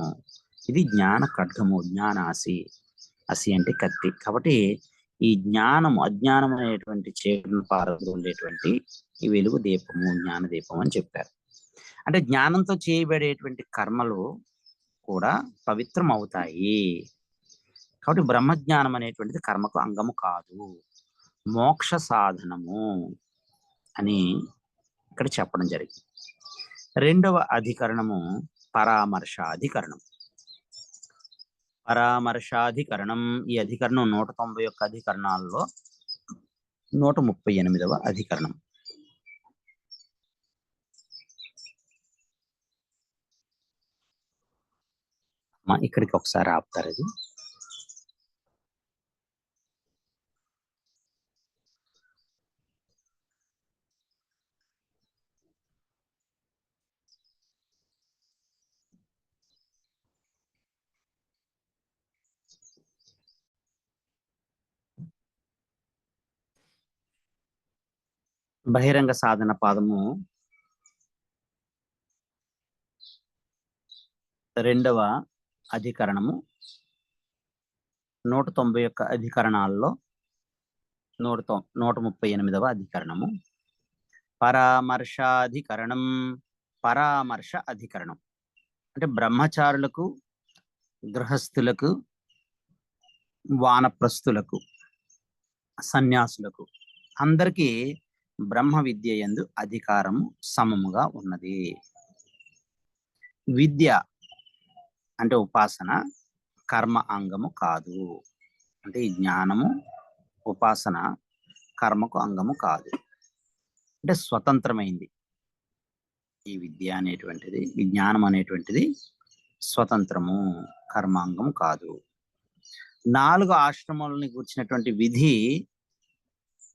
ఇది జ్ఞాన ఖడ్గము, జ్ఞానాసి, అసి అంటే కత్తి. కాబట్టి ఈ జ్ఞానము, అజ్ఞానం అనేటువంటి చీకటిని పారదోలేటువంటి ఈ వెలుగు దీపము, జ్ఞాన దీపం అని చెప్పారు. అంటే జ్ఞానంతో చేయబడేటువంటి కర్మలు కూడా పవిత్రం అవుతాయి. కాబట్టి బ్రహ్మజ్ఞానం అనేటువంటిది కర్మకు అంగము కాదు, మోక్ష సాధనము అని ఇక్కడ చెప్పడం జరిగింది. రెండవ అధికరణము పరామర్శాధికరణం. పరామర్శాధికరణం, ఈ అధికరణం 191 అధికరణాల్లో 138వ అధికరణం. ఇక్కడికి ఒకసారి ఆపుతారు. ఇది బహిరంగ సాధన పాదము రెండవ అధికరణము 191 అధికరణాల్లో 138వ అధికరణము. పరామర్శాధికరణం, పరామర్శ అధికరణం అంటే బ్రహ్మచారులకు, గృహస్థులకు, వానప్రస్థులకు, సన్యాసులకు అందరికీ బ్రహ్మ విద్య యందు అధికారము సమముగా ఉన్నది. విద్య అంటే ఉపాసన కర్మ అంగము కాదు. అంటే ఈ జ్ఞానము, ఉపాసన కర్మకు అంగము కాదు, అంటే స్వతంత్రమైంది. ఈ విద్య అనేటువంటిది, ఈ జ్ఞానం అనేటువంటిది స్వతంత్రము, కర్మాంగం కాదు. 4 ఆశ్రమాలని కూర్చున్నటువంటి విధి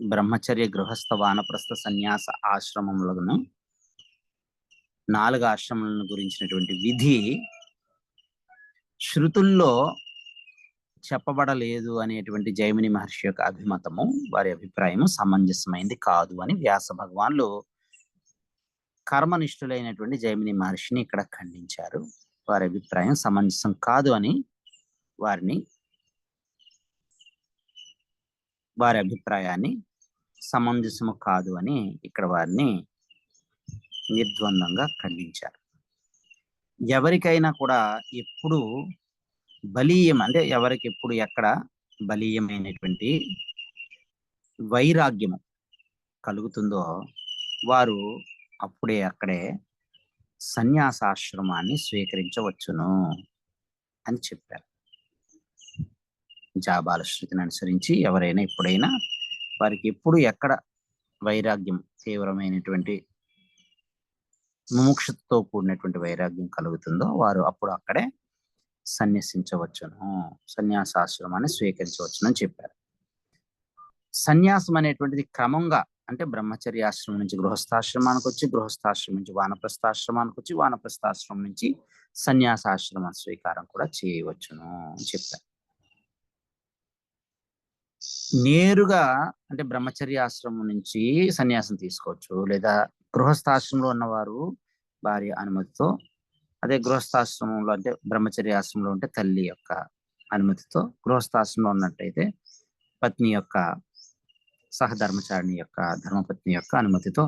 బ్రహ్మచర్య, గృహస్థ, వానప్రస్థ, సన్యాస ఆశ్రమములను 4 ఆశ్రమాలను గురించినటువంటి విధి శృతుల్లో చెప్పబడలేదు అనేటువంటి జైమిని మహర్షి యొక్క అభిమతము, వారి అభిప్రాయము సమంజసమైంది కాదు అని వ్యాస భగవాన్లు కర్మనిష్ఠులైనటువంటి జైమిని మహర్షిని ఇక్కడ ఖండించారు. వారి అభిప్రాయం సమంజసం కాదు అని వారి అభిప్రాయాన్ని సమంజసము కాదు అని ఇక్కడ వారిని నిర్ద్వందంగా ఖండించారు. ఎవరికైనా కూడా ఎప్పుడు బలీయం అంటే ఎవరికి ఎప్పుడు ఎక్కడ బలీయమైనటువంటి వైరాగ్యము కలుగుతుందో వారు అప్పుడే అక్కడే సన్యాసాశ్రమాన్ని స్వీకరించవచ్చును అని చెప్పారు. జాబాల శృతిని అనుసరించి ఎవరైనా ఎప్పుడైనా వారికి ఎప్పుడు ఎక్కడ వైరాగ్యం, తీవ్రమైనటువంటి ముముక్షతో కూడినటువంటి వైరాగ్యం కలుగుతుందో వారు అప్పుడు అక్కడే సన్యసించవచ్చును, సన్యాసాశ్రమాన్ని స్వీకరించవచ్చును అని చెప్పారు. సన్యాసం అనేటువంటిది క్రమంగా అంటే బ్రహ్మచర్యాశ్రమం నుంచి గృహస్థాశ్రమానికి వచ్చి, గృహస్థాశ్రమం నుంచి వానప్రస్థాశ్రమానికి వచ్చి, వానప్రస్థాశ్రమం నుంచి సన్యాసాశ్రమ స్వీకారం కూడా చేయవచ్చును అని చెప్పారు. నేరుగా అంటే బ్రహ్మచర్యాశ్రమం నుంచి సన్యాసం తీసుకోవచ్చు, లేదా గృహస్థాశ్రమంలో ఉన్నవారు భార్య అనుమతితో, అదే గృహస్థాశ్రమంలో అంటే బ్రహ్మచర్యాశ్రమంలో ఉంటే తల్లి యొక్క అనుమతితో, గృహస్థాశ్రమంలో ఉన్నట్టయితే పత్ని యొక్క, సహధర్మచారిణి యొక్క, ధర్మపత్ని యొక్క అనుమతితో,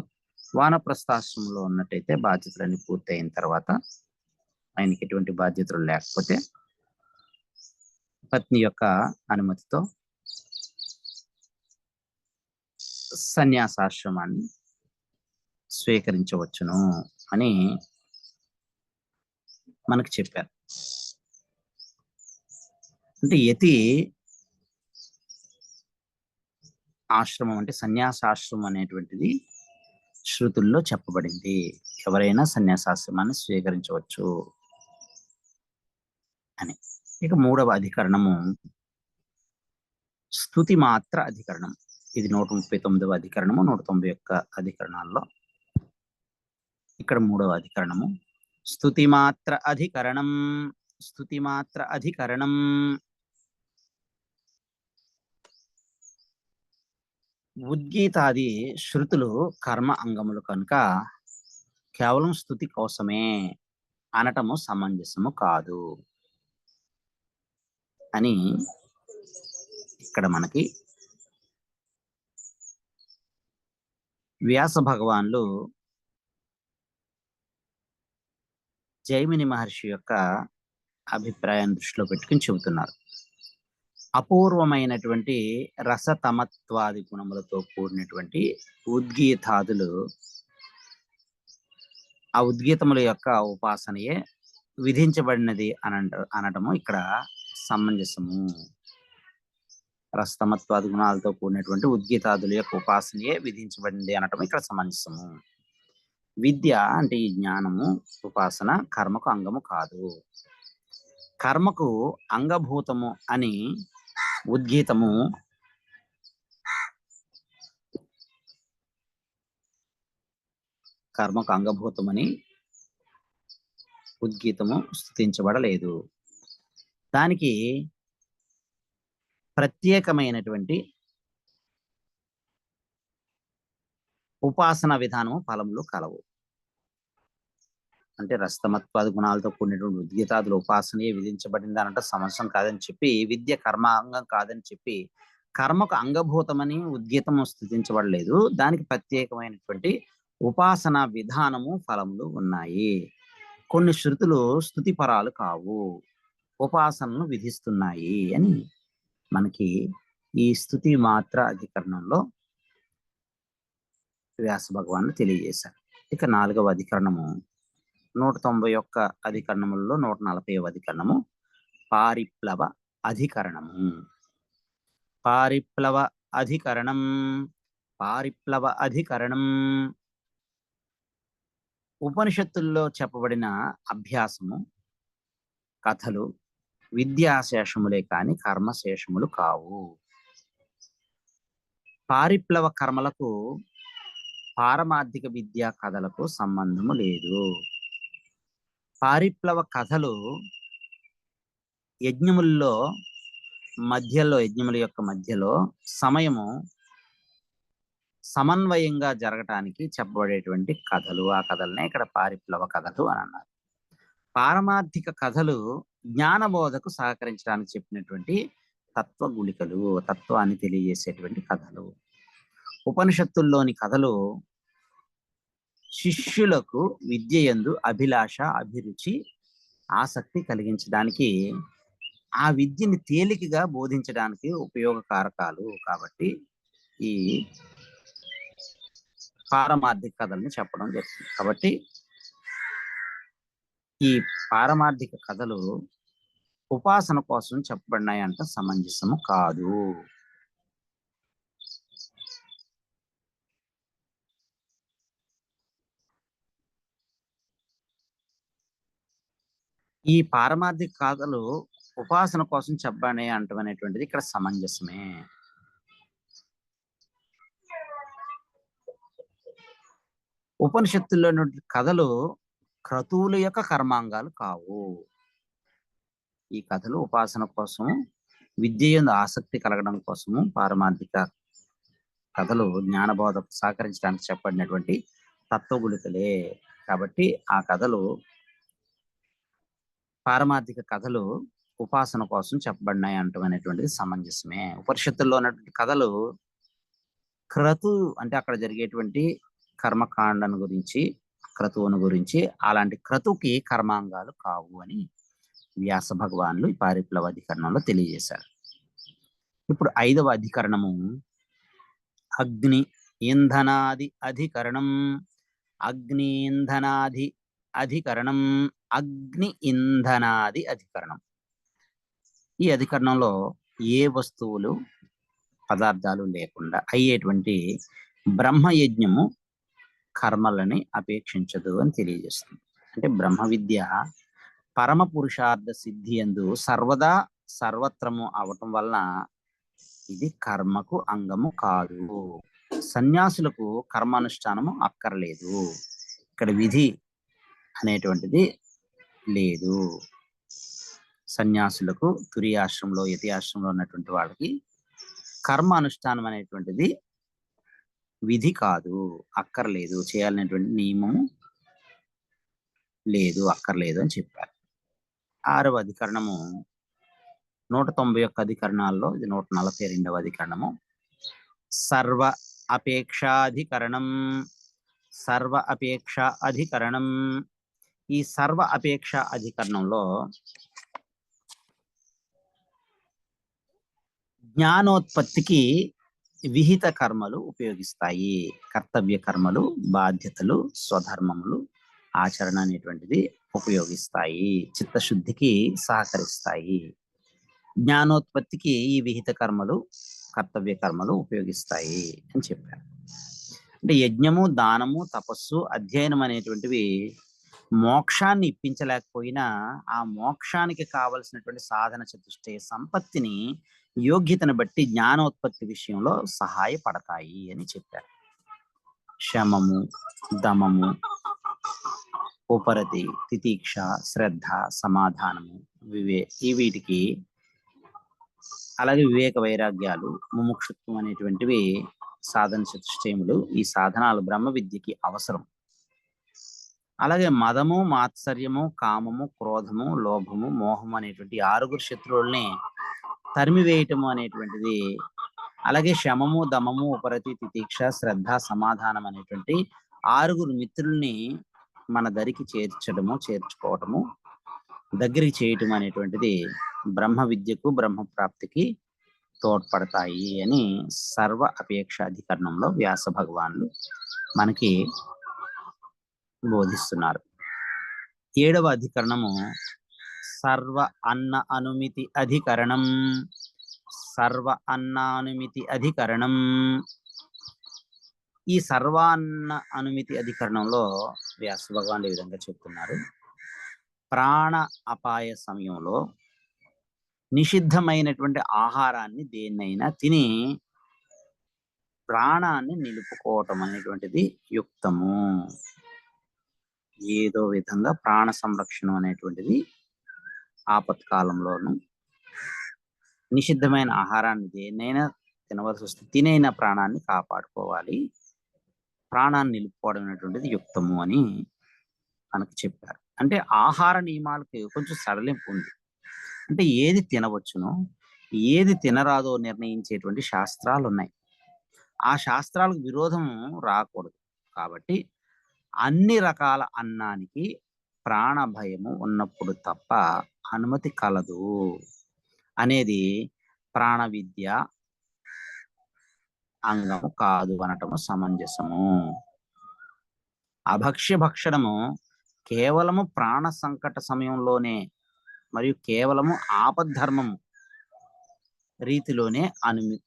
వానప్రస్థాశ్రమంలో ఉన్నట్టయితే బాధ్యతలన్నీ పూర్తయిన తర్వాత ఆయనకి ఎటువంటి బాధ్యతలు లేకపోతే పత్ని యొక్క అనుమతితో సన్యాసాశ్రమాన్ని స్వీకరించవచ్చును అని మనకు చెప్పారు. అంటే యతి ఆశ్రమం అంటే సన్యాసాశ్రమం అనేటువంటిది శృతుల్లో చెప్పబడింది. ఎవరైనా సన్యాసాశ్రమాన్ని స్వీకరించవచ్చు అని. ఇక 3వ అధికరణము స్తుతి మాత్ర అధికరణం. ఇది 139వ అధికరణము, 191 అధికరణాల్లో ఇక్కడ 3వ అధికరణము స్తుతి మాత్ర అధికరణం. స్తుతి మాత్ర అధికరణం ఉద్గీతాది శృతులు కర్మ అంగములు కనుక కేవలం స్తుతి కోసమే అనటము సమంజసము కాదు అని ఇక్కడ మనకి వ్యాస భగవాన్లు జైమిని మహర్షి యొక్క అభిప్రాయాన్ని దృష్టిలో పెట్టుకుని చెబుతున్నారు. అపూర్వమైనటువంటి రసతమత్వాది గుణములతో కూడినటువంటి ఉద్గీతాదులు, ఆ ఉద్గీతముల యొక్క ఉపాసనయే విధించబడినది అనటము ఇక్కడ సమంజసము. రసతమత్వాది గుణాలతో కూడినటువంటి ఉద్గీతాదుల యొక్క ఉపాసనయే విధించబడింది అనటం ఇక్కడ సమంజసము. విద్య అంటే ఈ జ్ఞానము, ఉపాసన కర్మకు అంగము కాదు. కర్మకు అంగభూతము అని ఉద్గీతము కర్మకు అంగభూతమని ఉద్గీతము స్తుతించబడలేదు. దానికి ప్రత్యేకమైనటువంటి ఉపాసన విధానము ఫలములు కలవు. అంటే రస్తమత్వాది గుణాలతో కూడినటువంటి ఉద్గీతాదుల ఉపాసనయే విధించబడింది అనట సమస్యం కాదని చెప్పి, విద్య కర్మాంగం కాదని చెప్పి కర్మకు అంగభూతమని ఉద్గీతము స్తుతించబడలేదు. దానికి ప్రత్యేకమైనటువంటి ఉపాసన విధానము ఫలములు ఉన్నాయి. కొన్ని శృతులు స్తుతి పరాలు కావు, ఉపాసనను విధిస్తున్నాయి అని మనకి ఈ స్తుతి మాత్ర అధికరణంలో వ్యాస భగవానులు తెలియజేశారు. ఇక 4వ అధికరణము 191 అధికరణములలో 140వ అధికరణము పారిప్లవ అధికరణము. పారిప్లవ అధికరణం. పారిప్లవ అధికరణం ఉపనిషత్తుల్లో చెప్పబడిన అభ్యాసము, కథలు విద్యాశేషములే కాని కర్మశేషములు కావు. పారిప్లవ కర్మలకు పారమార్థిక విద్యా కథలకు సంబంధము లేదు. పారిప్లవ కథలు యజ్ఞముల యొక్క మధ్యలో సమయము సమన్వయంగా జరగటానికి చెప్పబడేటువంటి కథలు. ఆ కథలనే ఇక్కడ పారిప్లవ కథలు అని అన్నారు. పారమార్థిక కథలు జ్ఞానబోధకు సహకరించడానికి చెప్పినటువంటి తత్వగుళికలు, తత్వాన్ని తెలియజేసేటువంటి కథలు. ఉపనిషత్తుల్లోని కథలు శిష్యులకు విద్యయందు అభిలాష, అభిరుచి, ఆసక్తి కలిగించడానికి, ఆ విద్యని తేలికగా బోధించడానికి ఉపయోగకారకాలు. కాబట్టి ఈ పారమార్థిక కథల్ని చెప్పడం జరుగుతుంది. కాబట్టి ఈ పారమార్థిక కథలు ఉపాసన కోసం చెప్పబడినాయి అంటే సమంజసము కాదు. ఈ పారమార్థిక కథలు ఉపాసన కోసం చెప్పబడినాయి అంటం అనేటువంటిది ఇక్కడ సమంజసమే. ఉపనిషత్తుల్లో కథలు క్రతువుల యొక్క కర్మాంగాలు కావు. ఈ కథలు ఉపాసన కోసం, విద్యయందు ఆసక్తి కలగడం కోసము పారమార్థిక కథలు జ్ఞానబోధకు సహకరించడానికి చెప్పబడినటువంటి తత్వగుళికలే. కాబట్టి ఆ కథలు, పారమార్థిక కథలు ఉపాసన కోసం చెప్పబడినాయి అంటం అనేటువంటిది సమంజసమే. ఉపనిషత్తుల్లో ఉన్నటువంటి కథలు క్రతు అంటే అక్కడ జరిగేటువంటి కర్మకాండను గురించి, క్రతువును గురించి, అలాంటి క్రతువుకి కర్మాంగాలు కావు అని వ్యాస భగవానులు ఈ పారిప్లవ అధికరణంలో తెలియజేశారు. ఇప్పుడు 5వ అధికరణము అగ్ని ఇంధనాది అధికరణం. అగ్ని అధికరణం. అగ్ని ఇంధనాది అధికరణం. ఈ అధికరణంలో ఏ వస్తువులు పదార్థాలు లేకుండా అయ్యేటువంటి బ్రహ్మయజ్ఞము కర్మలని అపేక్షించదు అని తెలియజేస్తుంది. అంటే బ్రహ్మ విద్య పరమ పురుషార్థ సిద్ధి యందు సర్వదా సర్వత్రము అవటం వలన ఇది కర్మకు అంగము కాదు. సన్యాసులకు కర్మానుష్ఠానము అక్కర్లేదు. ఇక్కడ విధి అనేటువంటిది లేదు. సన్యాసులకు తురియాశ్రమంలో యతియాశ్రమంలో ఉన్నటువంటి వాళ్ళకి కర్మ అనుష్ఠానం అనేటువంటిది విధి కాదు, అక్కర్లేదు, చేయాలనేటువంటి నియమము లేదు, అక్కర్లేదు అని చెప్పారు. 6వ అధికరణము 191 అధికరణాల్లో ఇది 142వ అధికరణము. సర్వ అపేక్షాధికరణం. సర్వ అపేక్ష అధికరణం. ఈ సర్వ అపేక్ష అధికరణంలో జ్ఞానోత్పత్తికి విహిత కర్మలు ఉపయోగిస్తాయి. కర్తవ్య కర్మలు, బాధ్యతలు, స్వధర్మములు ఆచరణ అనేటువంటిది ఉపయోగిస్తాయి. చిత్తశుద్ధికి సహకరిస్తాయి. జ్ఞానోత్పత్తికి ఈ విహిత కర్మలు, కర్తవ్య కర్మలు ఉపయోగిస్తాయి అని చెప్పారు. అంటే యజ్ఞము, దానము, తపస్సు, అధ్యయనం అనేటువంటివి మోక్షాన్ని ఇప్పించలేకపోయినా ఆ మోక్షానికి కావలసినటువంటి సాధన చతుష్టయ సంపత్తిని యోగ్యతను బట్టి జ్ఞానోత్పత్తి విషయంలో సహాయపడతాయి అని చెప్పారు. శమము, దమము, ఉపరతి, తితీక్ష, శ్రద్ధ, సమాధానము, వీటికి అలాగే వివేక వైరాగ్యాలు, ముముక్షుత్వం అనేటువంటివి సాధన చతుష్టయములు. ఈ సాధనాలు బ్రహ్మ విద్యకి అవసరం. అలాగే మదము, మాత్సర్యము, కామము, క్రోధము, లోభము, మోహము అనేటువంటి 6 శత్రువుల్ని తరిమివేయటము అనేటువంటిది, అలాగే శమము, దమము, ఉపరతి, తితీక్ష, శ్రద్ధ, సమాధానం అనేటువంటి 6 మిత్రుల్ని మన దరికి చేర్చుకోవటము, దగ్గరికి చేయటం అనేటువంటిది బ్రహ్మ విద్యకు, బ్రహ్మ ప్రాప్తికి తోడ్పడతాయి అని సర్వ అపేక్ష అధికరణంలో వ్యాస భగవానులు మనకి బోధిస్తున్నారు. 7వ అధికరణము సర్వ అన్న అనుమితి అధికరణం. సర్వ అన్నానుమితి అధికరణం. ఈ సర్వాన్న అనుమితి అధికరణంలో వ్యాస భగవానులు ఈ విధంగా చెప్తున్నారు. ప్రాణ అపాయ సమయంలో నిషిద్ధమైనటువంటి ఆహారాన్ని దేన్నైనా తిని ప్రాణాన్ని నిలుపుకోవటం అనేటువంటిది యుక్తము. ఏదో విధంగా ప్రాణ సంరక్షణ అనేటువంటిది ఆపత్కాలంలోను నిషిద్ధమైన ఆహారాన్ని దేన్నైనా తినవలసి వస్తే తినైన ప్రాణాన్ని కాపాడుకోవాలి, ప్రాణాన్ని నిలుపుకోవడం అనేటువంటిది యుక్తము అని మనకు చెప్పారు. అంటే ఆహార నియమాలకి కొంచెం సడలింపు ఉంది. అంటే ఏది తినవచ్చునో ఏది తినరాదో నిర్ణయించేటువంటి శాస్త్రాలు ఉన్నాయి. ఆ శాస్త్రాలకు విరోధం రాకూడదు. కాబట్టి అన్ని రకాల అన్నానికి ప్రాణ భయము ఉన్నప్పుడు తప్ప అనుమతి కలదు అనేది ప్రాణ విద్య అంగము కాదు అనటము సమంజసము. అభక్ష్య భక్షణము కేవలము ప్రాణ సంకట సమయంలోనే మరియు కేవలము ఆపద్ధర్మము రీతిలోనే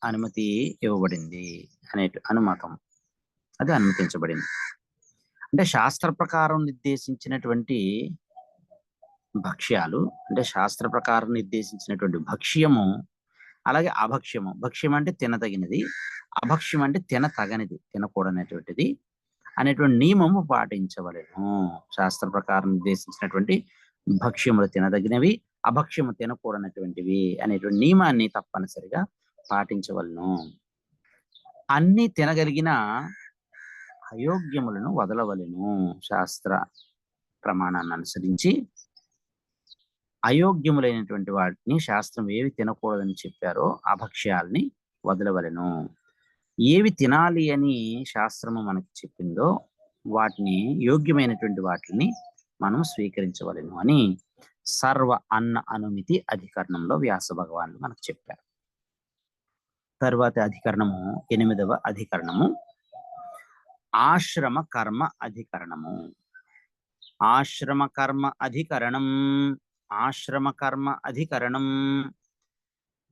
అనుమతి ఇవ్వబడింది అనే అనుమతం, అది అనుమతించబడింది. అంటే శాస్త్ర ప్రకారం నిర్దేశించినటువంటి భక్ష్యాలు, అంటే శాస్త్ర ప్రకారం నిర్దేశించినటువంటి భక్ష్యము, అలాగే అభక్ష్యము. భక్ష్యం అంటే తినదగినది, అభక్ష్యం అంటే తినతగనిది, తినకూడనటువంటిది అనేటువంటి నియమము పాటించవలెను. శాస్త్ర ప్రకారం నిర్దేశించినటువంటి భక్ష్యములు తినదగినవి, అభక్ష్యము తినకూడనటువంటివి అనేటువంటి నియమాన్ని తప్పనిసరిగా పాటించవలను. అన్ని తినగలిగిన అయోగ్యములను వదలవలెను. శాస్త్ర ప్రమాణాన్ని అనుసరించి అయోగ్యములైనటువంటి వాటిని శాస్త్రం ఏవి తినకూడదని చెప్పారో అభక్ష్యాల్ని వదలవలెను. ఏవి తినాలి అని శాస్త్రము మనకి చెప్పిందో వాటిని, యోగ్యమైనటువంటి వాటిని మనం స్వీకరించవలెను అని సర్వ అన్న అనుమితి అధికరణంలో వ్యాస భగవానుడు మనకు చెప్పారు. తరువాత అధికరణము 8వ అధికరణము ఆశ్రమ కర్మ అధికరణము. ఆశ్రమ కర్మ అధికరణం ఆశ్రమ కర్మ అధికరణం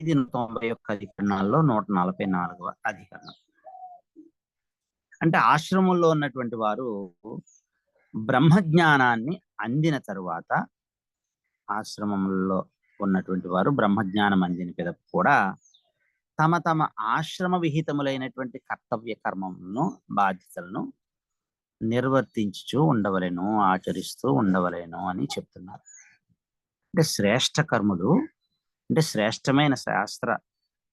ఇది 91 అధికరణాల్లో 144వ అధికరణం. అంటే ఆశ్రమంలో ఉన్నటువంటి వారు బ్రహ్మజ్ఞానాన్ని అందిన తరువాత, ఆశ్రమంలో ఉన్నటువంటి వారు బ్రహ్మజ్ఞానం అందిన పిదప కూడా తమ తమ ఆశ్రమ విహితములైనటువంటి కర్తవ్య కర్మలను, బాధ్యతలను నిర్వర్తించుచూ ఉండవలెను, ఆచరిస్తూ ఉండవలెను అని చెప్తున్నారు. అంటే శ్రేష్ఠ కర్మలు అంటే శ్రేష్టమైన శాస్త్ర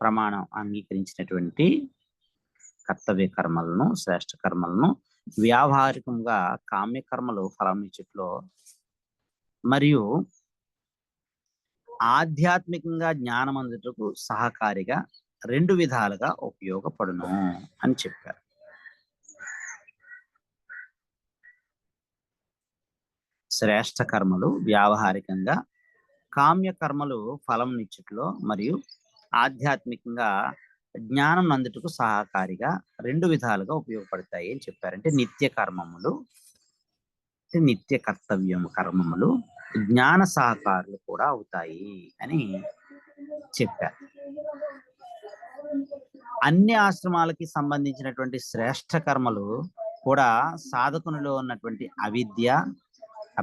ప్రమాణం అంగీకరించినటువంటి కర్తవ్య కర్మలను, శ్రేష్ఠ కర్మలను వ్యావహారికంగా కామ్యకర్మలు ఫలమిచ్చుట్లో మరియు ఆధ్యాత్మికంగా జ్ఞానం అందుటకు సహకారిగా 2 విధాలుగా ఉపయోగపడును అని చెప్పారు. శ్రేష్ఠ కర్మలు వ్యావహారికంగా, కామ్య కర్మలు ఫలంనిచ్చుట్లో మరియు ఆధ్యాత్మికంగా జ్ఞానం అందుటకు సహకారిగా 2 విధాలుగా ఉపయోగపడతాయి అని చెప్పారంటే నిత్య కర్మములు, నిత్య కర్తవ్యము కర్మములు జ్ఞాన సహకారులు కూడా అవుతాయి అని చెప్పారు. అన్ని ఆశ్రమాలకి సంబంధించినటువంటి శ్రేష్ఠ కర్మలు కూడా సాధకునిలో ఉన్నటువంటి అవిద్య,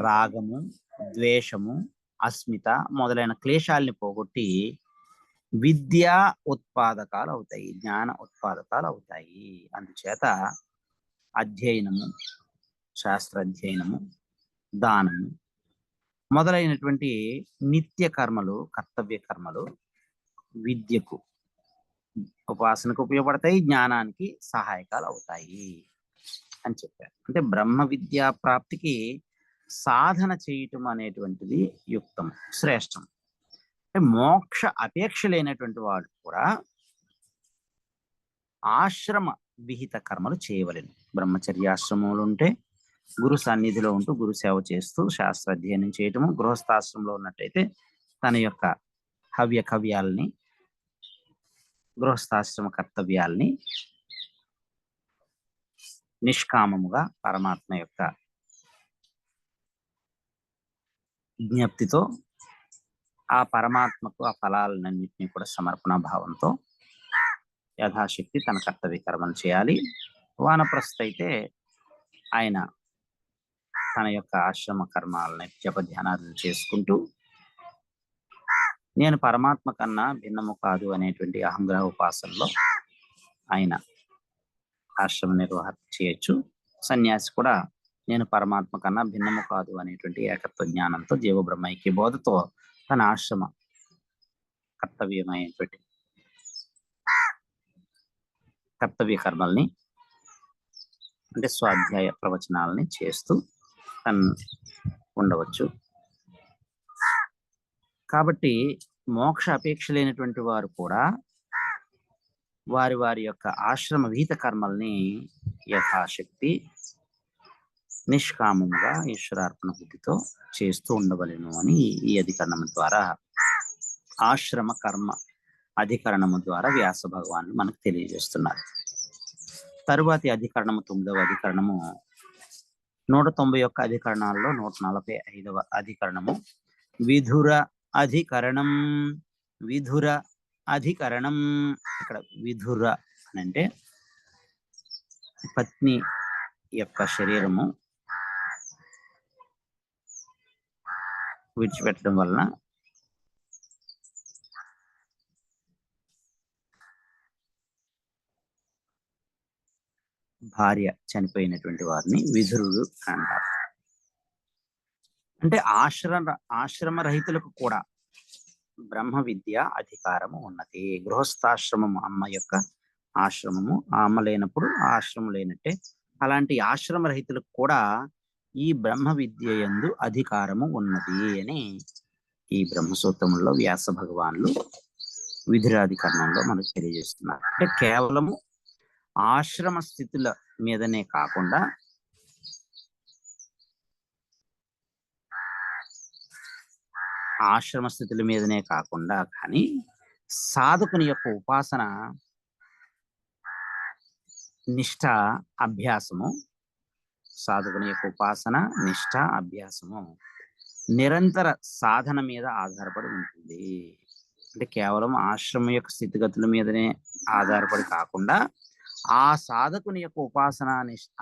రాగము, ద్వేషము, అస్మిత మొదలైన క్లేశాలని పోగొట్టి విద్యా ఉత్పాదకాలు అవుతాయి, జ్ఞాన ఉత్పాదకాలు అవుతాయి. అందుచేత అధ్యయనము, శాస్త్రాధ్యయనము, దానము మొదలైనటువంటి నిత్య కర్మలు, కర్తవ్య కర్మలు విద్యకు, ఉపాసనకు ఉపయోగపడతాయి, జ్ఞానానికి సహాయకాలు అవుతాయి అని చెప్పారు. అంటే బ్రహ్మ విద్యా ప్రాప్తికి సాధన చేయటం అనేటువంటిది యుక్తం, శ్రేష్టం. అంటే మోక్ష అపేక్ష లేనటువంటి వాడు కూడా ఆశ్రమ విహిత కర్మలు చేయవలెను. బ్రహ్మచర్యాశ్రమంలో ఉంటే గురు సన్నిధిలో ఉంటూ గురు సేవ చేస్తూ శాస్త్ర అధ్యయనం చేయటము, గృహస్థాశ్రమంలో ఉన్నట్టయితే తన యొక్క హవ్య కవ్యాలని, గృహస్థాశ్రమ కర్తవ్యాల్ని నిష్కామముగా పరమాత్మ యొక్క విజ్ఞప్తితో ఆ పరమాత్మకు ఆ ఫలాలన్నింటినీ కూడా సమర్పణ భావంతో యథాశక్తి తన కర్తవ్య కర్మను చేయాలి. వానప్రస్థ అయితే ఆయన తన యొక్క ఆశ్రమ కర్మాలని జపధ్యానాలను చేసుకుంటూ నేను పరమాత్మ కన్నా భిన్నము కాదు అనేటువంటి అహంగ్రహ ఉపాసనలో ఆయన ఆశ్రమ నిర్వహణ చేయొచ్చు. సన్యాసి కూడా నేను పరమాత్మ కన్నా భిన్నము కాదు అనేటువంటి ఏకత్వ జ్ఞానంతో జీవ బ్రహ్మైక్య బోధతో తన ఆశ్రమ కర్తవ్యమైనటువంటి కర్తవ్య కర్మల్ని అంటే స్వాధ్యాయ ప్రవచనాలని చేస్తూ తను ఉండవచ్చు. కాబట్టి మోక్ష అపేక్ష లేనటువంటి వారు కూడా వారి వారి యొక్క ఆశ్రమ విహిత కర్మల్ని యథాశక్తి నిష్కామంగా ఈశ్వరార్పణ బుద్ధితో చేస్తూ ఉండవలెను అని ఈ అధికరణం ద్వారా, ఆశ్రమ కర్మ అధికరణము ద్వారా వ్యాస భగవానుడు మనకు తెలియజేస్తున్నారు. తరువాతి అధికరణము 9వ అధికరణము 191 అధికరణాల్లో 145వ అధికరణము విధుర అధికరణం. విధుర అధికరణం, ఇక్కడ విధుర అని అంటే పత్ని యొక్క శరీరము విడిచిపెట్టడం వలన భార్య చనిపోయినటువంటి వారిని విధురుడు అంటారు. అంటే ఆశ్రమ రహితులకు కూడా బ్రహ్మ విద్య అధికారము ఉన్నది. గృహస్థాశ్రమము అమ్మ యొక్క ఆశ్రమము, ఆ అమ్మ లేనప్పుడు ఆ ఆశ్రమం లేనట్టే అలాంటి ఆశ్రమ రహితులకు కూడా ఈ బ్రహ్మ విద్య యందు అధికారము ఉన్నది అని ఈ బ్రహ్మసూత్రంలో వ్యాస భగవానులు విధురాధికరణంలో మనకు తెలియజేస్తున్నారు. అంటే కేవలము ఆశ్రమ స్థితుల మీదనే కాకుండా ఆశ్రమ స్థితుల మీదనే కాకుండా కానీ సాధకుని యొక్క ఉపాసన, నిష్ఠ, అభ్యాసము, సాధకుని యొక్క ఉపాసన, నిష్ఠ, అభ్యాసము నిరంతర సాధన మీద ఆధారపడి ఉంటుంది. అంటే కేవలం ఆశ్రమం యొక్క స్థితిగతుల మీదనే ఆధారపడి కాకుండా ఆ సాధకుని యొక్క ఉపాసన,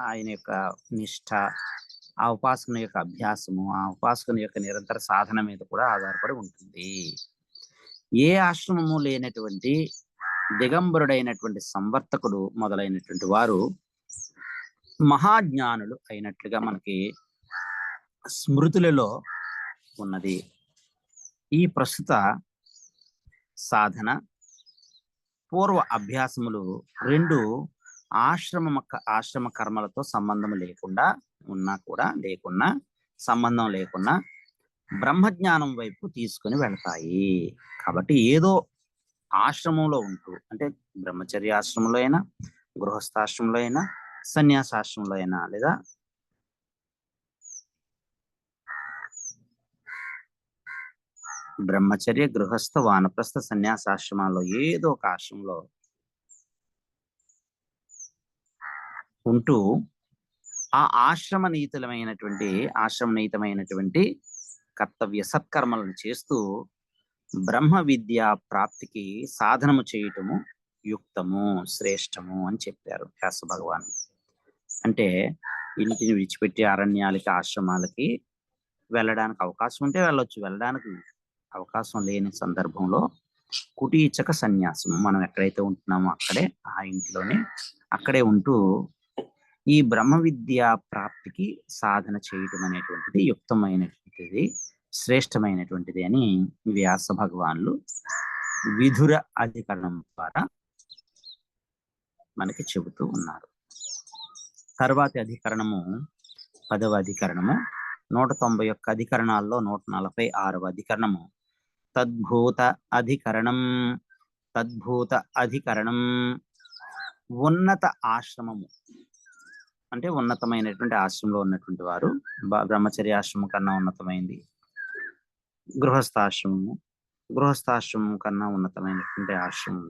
ఆయన యొక్క నిష్ఠ, ఆ ఉపాసకుని యొక్క అభ్యాసము, ఆ ఉపాసకుని యొక్క నిరంతర సాధన మీద కూడా ఆధారపడి ఉంటుంది. ఏ ఆశ్రమము లేనటువంటి దిగంబరుడైనటువంటి సంవర్తకుడు మొదలైనటువంటి వారు మహాజ్ఞానులు అయినట్లుగా మనకి స్మృతులలో ఉన్నది. ఈ ప్రస్తుత సాధన, పూర్వ అభ్యాసములు రెండు ఆశ్రమ కర్మలతో సంబంధం లేకుండా సంబంధం లేకుండా బ్రహ్మజ్ఞానం వైపు తీసుకుని వెళతాయి. కాబట్టి ఏదో ఆశ్రమంలో ఉంటూ, అంటే బ్రహ్మచర్య ఆశ్రమంలో అయినా, గృహస్థాశ్రమంలో అయినా, సన్యాసాశ్రమంలో అయినా, లేదా బ్రహ్మచర్య, గృహస్థ, వానప్రస్థ, సన్యాసాశ్రమాల్లో ఏదో ఒక ఆశ్రమంలో ఉంటూ ఆ ఆశ్రమ నీతమైనటువంటి కర్తవ్య సత్కర్మలను చేస్తూ బ్రహ్మ విద్యా ప్రాప్తికి సాధనము చేయటము యుక్తము, శ్రేష్టము అని చెప్పారు వ్యాస భగవాన్. అంటే ఇంటిని విడిచిపెట్టి అరణ్యాలకి, ఆశ్రమాలకి వెళ్ళడానికి అవకాశం ఉంటే వెళ్ళొచ్చు. వెళ్ళడానికి అవకాశం లేని సందర్భంలో కుటీచక సన్యాసం, మనం ఎక్కడైతే ఉంటున్నామో ఆ ఇంట్లోనే అక్కడే ఉంటూ ఈ బ్రహ్మ విద్యా ప్రాప్తికి సాధన చేయటం అనేటువంటిది యుక్తమైనటువంటిది, శ్రేష్టమైనటువంటిది అని వ్యాస భగవాన్లు విధుర అధికరణం ద్వారా మనకి చెబుతూ ఉన్నారు. తర్వాతి అధికరణము 10వ అధికరణము. 191 అధికరణాల్లో 146వ అధికరణము తద్భూత అధికరణం. ఉన్నత ఆశ్రమము అంటే ఉన్నతమైనటువంటి ఆశ్రమంలో ఉన్నటువంటి వారు, బ్రహ్మచర్య ఆశ్రమం కన్నా ఉన్నతమైంది గృహస్థాశ్రమం కన్నా ఉన్నతమైనటువంటి ఆశ్రమం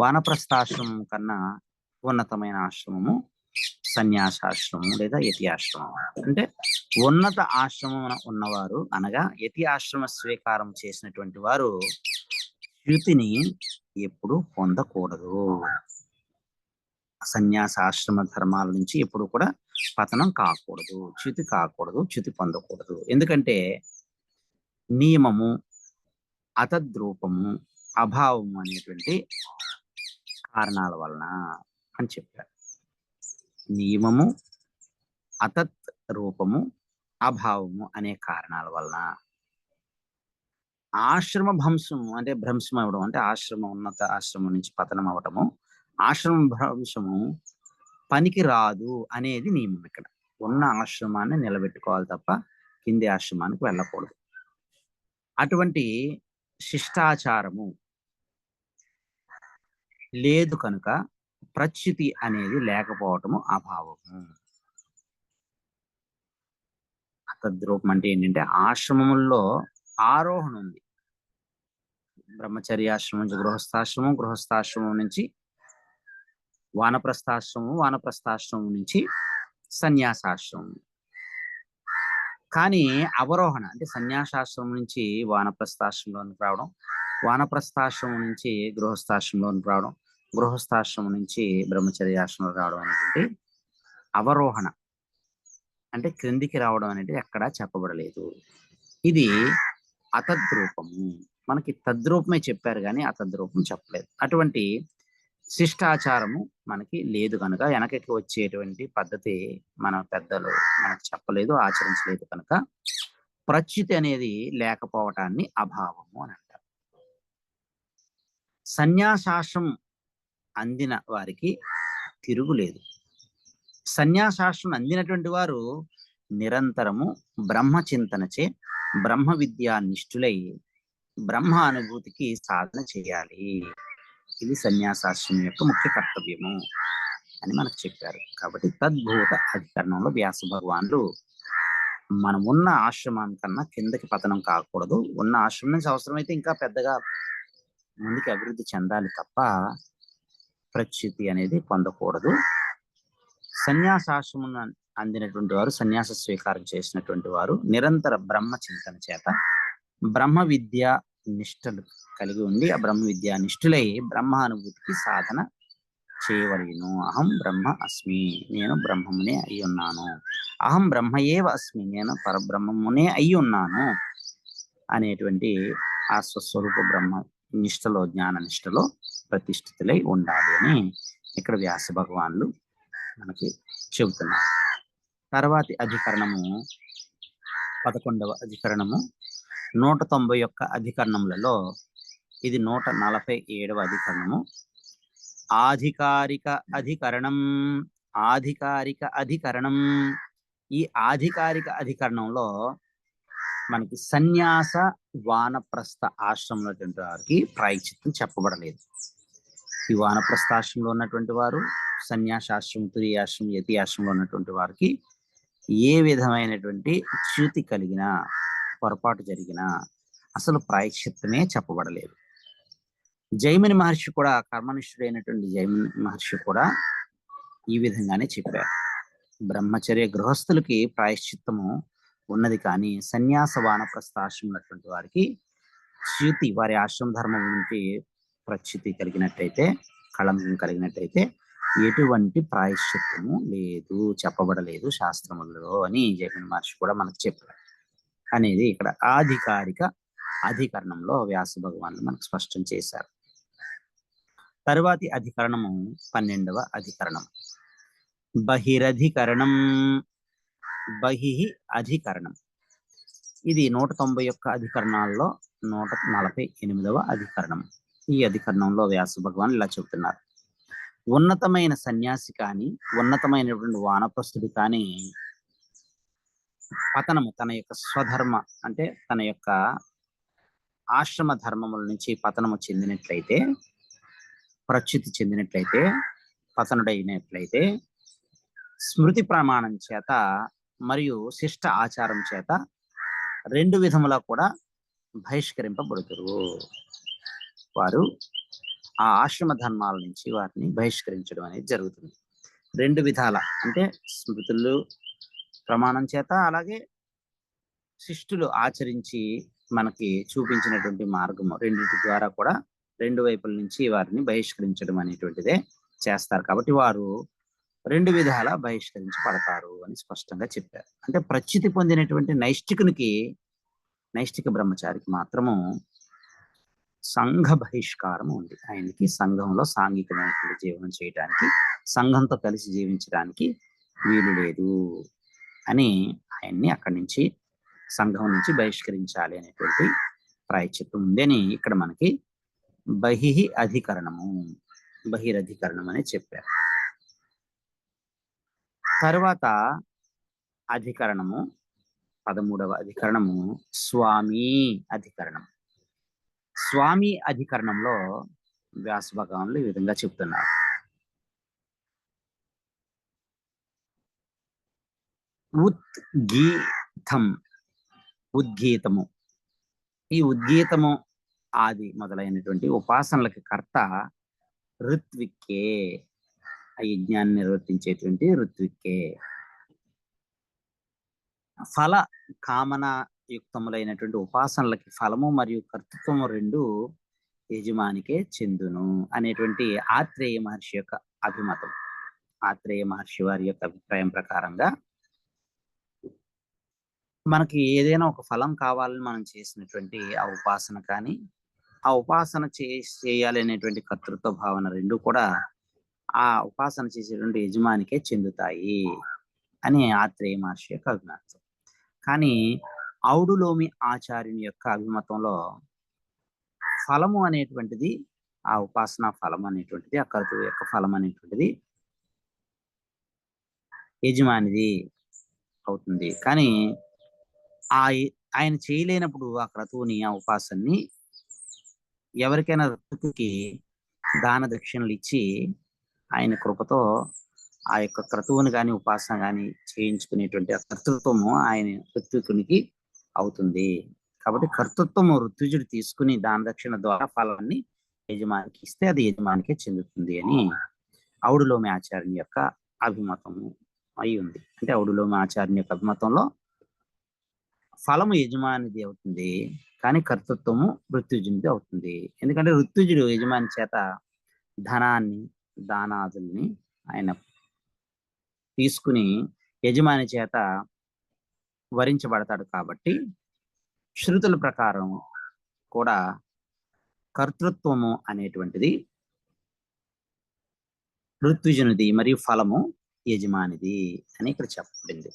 వానప్రస్థాశ్రమం కన్నా ఉన్నతమైన ఆశ్రమము సన్యాసాశ్రమం లేదా యతి ఆశ్రమం. అంటే ఉన్నత ఆశ్రమం ఉన్నవారు అనగా యతి ఆశ్రమ స్వీకారం చేసినటువంటి వారు చ్యుతిని ఎప్పుడు పొందకూడదు. సన్యాసాశ్రమ ధర్మాల నుంచి ఎప్పుడు కూడా పతనం కాకూడదు, చ్యుతి పొందకూడదు. ఎందుకంటే నియమము, అతద్రూపము, అభావము అనేటువంటి కారణాల వలన అని చెప్పారు. నియమము, అతత్ రూపము, అభావము అనే కారణాల వలన ఆశ్రమ భంశము అంటే భ్రంశం అవ్వడం, అంటే ఉన్నత ఆశ్రమం నుంచి పతనం అవటము, ఆశ్రమ భ్రంశము పనికి రాదు అనేది నియమం. ఇక్కడ ఉన్న ఆశ్రమాన్ని నిలబెట్టుకోవాలి తప్ప కింది ఆశ్రమానికి వెళ్ళకూడదు. అటువంటి శిష్టాచారము లేదు కనుక ప్రచ్యుతి అనేది లేకపోవటము అభావము. అతద్రూపం అంటే ఏంటంటే ఆశ్రమముల్లో ఆరోహణ ఉంది. బ్రహ్మచర్యాశ్రమం నుంచి గృహస్థాశ్రమం నుంచి వానప్రస్థాశ్రమం నుంచి సన్యాసాశ్రమం. కానీ అవరోహణ అంటే సన్యాసాశ్రమం నుంచి వానప్రస్థాశ్రమంలోనికి రావడం, వానప్రస్థాశ్రమం నుంచి గృహస్థాశ్రమంలోనికి రావడం, గృహస్థాశ్రమం నుంచి బ్రహ్మచర్యాశ్రమం రావడం అనేటువంటి అవరోహణ అంటే క్రిందికి రావడం అనేది ఎక్కడా చెప్పబడలేదు. ఇది అతద్రూపము. మనకి తద్రూపమే చెప్పారు కానీ అతద్రూపం చెప్పలేదు. అటువంటి శిష్టాచారము మనకి లేదు కనుక, వెనకకి వచ్చేటువంటి పద్ధతి మన పెద్దలు మనకు చెప్పలేదు, ఆచరించలేదు కనుక ప్రచ్యుతి అనేది లేకపోవటాన్ని అభావము అని అంటారు. సన్యాసాశ్రమం అందిన వారికి తిరుగులేదు. సన్యాసాశ్రమం అందినటువంటి వారు నిరంతరము బ్రహ్మచింతనచే బ్రహ్మ విద్యా నిష్ఠులై బ్రహ్మ అనుభూతికి సాధన చేయాలి. ఇది సన్యాసాశ్రమం యొక్క ముఖ్య కర్తవ్యము అని మనకు చెప్పారు. కాబట్టి తద్భూత అధికరణంలో వ్యాస భగవానులు మనం ఉన్న ఆశ్రమానికన్నా కిందకి పతనం కాకూడదు. ఉన్న ఆశ్రమం నుంచి అవసరమైతే ఇంకా పెద్దగా ముందుకు అభివృద్ధి చెందాలి తప్ప ప్రచ్యుతి అనేది పొందకూడదు. సన్యాసాశ్రమం అందినటువంటి వారు, సన్యాస స్వీకారం చేసినటువంటి వారు నిరంతర బ్రహ్మ చింతన చేత బ్రహ్మ విద్య నిష్టలు కలిగి ఉండి ఆ బ్రహ్మ విద్యా నిష్ఠులై బ్రహ్మానుభూతికి సాధన చేయవలేను. అహం బ్రహ్మ అస్మి, నేను బ్రహ్మమునే అయి ఉన్నాను. అహం బ్రహ్మయేవ అస్మి, నేను పరబ్రహ్మమునే అయి ఉన్నాను అనేటువంటి ఆ స్వస్వరూప బ్రహ్మ నిష్టలో, జ్ఞాన నిష్టలో ప్రతిష్ఠితులై ఉండాలి అని ఇక్కడ వ్యాస భగవానులు మనకి చెబుతున్నారు. తర్వాతి అధికరణము 11వ అధికరణము. 191 అధికరణములలో ఇది 147వ అధికరణము. ఆధికారిక అధికరణం. ఆధికారిక అధికరణం. ఈ ఆధికారిక అధికరణంలో మనకి సన్యాస వానప్రస్థ ఆశ్రమంలో వారికి ప్రాయశ్చిత్తం చెప్పబడలేదు. ఈ వానప్రస్థ ఆశ్రమంలో ఉన్నటువంటి వారు, సన్యాసాశ్రమం, తురియాశ్రమం, యతి ఆశ్రమంలో ఉన్నటువంటి వారికి ఏ విధమైనటువంటి చ్యుతి కలిగినా, పొరపాటు జరిగినా అసలు ప్రాయశ్చిత్తమే చెప్పబడలేదు. జైమిని మహర్షి కూడా, కర్మనిష్ఠుడైనటువంటి జైమిని మహర్షి కూడా ఈ విధంగానే చెప్పారు. బ్రహ్మచర్య గృహస్థులకి ప్రాయశ్చిత్తము ఉన్నది, కానీ సన్యాస వానప్రస్థ ఆశ్రమం ఉన్నటువంటి వారికి చ్యుతి, వారి ఆశ్రమ ధర్మం నుంచి ప్రచ్యుతి కలిగినట్టయితే, కళంకం కలిగినట్టయితే ఎటువంటి ప్రాయశ్చిత్తము లేదు, చెప్పబడలేదు శాస్త్రములలో అని జైమిని మహర్షి కూడా మనకు చెప్పారు అనేది ఇక్కడ ఆధికారిక అధికరణంలో వ్యాస భగవానులు మనకు స్పష్టం చేశారు. తరువాతి అధికరణము 12వ అధికరణం. బహిరధికరణం. బహి అధికరణం. ఇది 191 అధికరణాల్లో 148వ అధికరణం. ఈ అధికరణంలో వ్యాస భగవాన్ ఇలా చెబుతున్నారు. ఉన్నతమైన సన్యాసి కానీ, ఉన్నతమైనటువంటి వానప్రస్థుడు కానీ పతనము, తన యొక్క స్వధర్మ అంటే తన యొక్క ఆశ్రమ ధర్మముల నుంచి పతనము చెందినట్లయితే, ప్రచ్యుతి చెందినట్లయితే, పతనుడైనట్లయితే స్మృతి ప్రమాణం చేత మరియు శిష్ట ఆచారం చేత 2 విధములా కూడా బహిష్కరింపబడుతురు. వారు ఆ ఆశ్రమ ధర్మాల నుంచి వారిని బహిష్కరించడం అనేది జరుగుతుంది. 2 విధాల, అంటే స్మృతులు ప్రమాణం చేత, అలాగే శిష్టులు ఆచరించి మనకి చూపించినటువంటి మార్గము, రెండింటి ద్వారా కూడా 2 వైపుల నుంచి వారిని బహిష్కరించడం అనేటువంటిదే చేస్తారు. కాబట్టి వారు 2 విధాల బహిష్కరించబడతారు అని స్పష్టంగా చెప్పారు. అంటే ప్రచ్యుతి పొందినటువంటి నైష్ఠికునికి, నైష్ఠిక బ్రహ్మచారికి మాత్రము సంఘ బహిష్కారం ఉంది. ఆయనకి సంఘంలో సాంఘికమైనటువంటి జీవనం చేయడానికి, సంఘంతో కలిసి జీవించడానికి వీలు లేదు అని ఆయన్ని అక్కడి నుంచి, సంఘం నుంచి బహిష్కరించాలి అనేటువంటి ప్రాయశ్చిత్తం ఉందని ఇక్కడ మనకి బహిహి అధికరణము, బహిరధికరణం అని చెప్పారు. తర్వాత అధికరణము 13వ అధికరణము స్వామి అధికరణం. స్వామి అధికరణంలో వ్యాస భగవానులు ఈ విధంగా చెప్తున్నారు. ఉద్గీతం. ఉద్గీతము. ఈ ఉద్గీతము ఆది మొదలైనటువంటి ఉపాసనలకి కర్త ఋత్విక్కే. ఆ యజ్ఞాన్ని నిర్వర్తించేటువంటి ఋత్విక్కే. ఫల కామన యుక్తములైనటువంటి ఉపాసనలకి ఫలము మరియు కర్తృత్వము 2 యజమానికే చెందును అనేటువంటి ఆత్రేయ మహర్షి యొక్క అభిమతం. ఆత్రేయ మహర్షి వారి యొక్క అభిప్రాయం ప్రకారంగా మనకి ఏదైనా ఒక ఫలం కావాలని మనం చేసినటువంటి ఆ ఉపాసన కానీ, ఆ ఉపాసన చేయాలి అనేటువంటి కర్తృత్వ భావన 2 కూడా ఆ ఉపాసన చేసేటువంటి యజమానికే చెందుతాయి అని ఆత్రేయ మహర్షి యొక్క అభిమతం. కానీ ఔడులోమి ఆచార్యుని యొక్క అభిమతంలో ఫలము అనేటువంటిది, ఆ ఉపాసన ఫలం అనేటువంటిది, ఆ కర్తృ యొక్క ఫలం అనేటువంటిది యజమానిది అవుతుంది. కానీ ఆయన చేయలేనప్పుడు ఆ క్రతువుని, ఆ ఉపాసనని ఎవరికైనా ఋతుకి దాన దక్షిణలు ఇచ్చి ఆయన కృపతో ఆ యొక్క క్రతువుని కానీ ఉపాసన కానీ చేయించుకునేటువంటి ఆ కర్తృత్వము ఆయన ఋత్వికునికి అవుతుంది. కాబట్టి కర్తృత్వము ఋత్విజుడు తీసుకుని దాన దక్షిణ ద్వారా ఫలాన్ని యజమానికి ఇస్తే అది యజమానికే చెందుతుంది అని ఔడులోమి ఆచార్యుని యొక్క అభిమతము అయి ఉంది. అంటే ఔడులోమి ఆచార్యుని యొక్క అభిమతంలో ఫలము యజమానిది అవుతుంది, కానీ కర్తృత్వము ఋత్విజునిది అవుతుంది. ఎందుకంటే ఋత్విజుడు యజమాని చేత ధనాన్ని దానాదుల్ని ఆయన తీసుకుని యజమాని చేత వరించబడతాడు. కాబట్టి శృతుల ప్రకారం కూడా కర్తృత్వము అనేటువంటిది ఋత్విజునిది మరియు ఫలము యజమానిది అని ఇక్కడ చెప్పబడింది.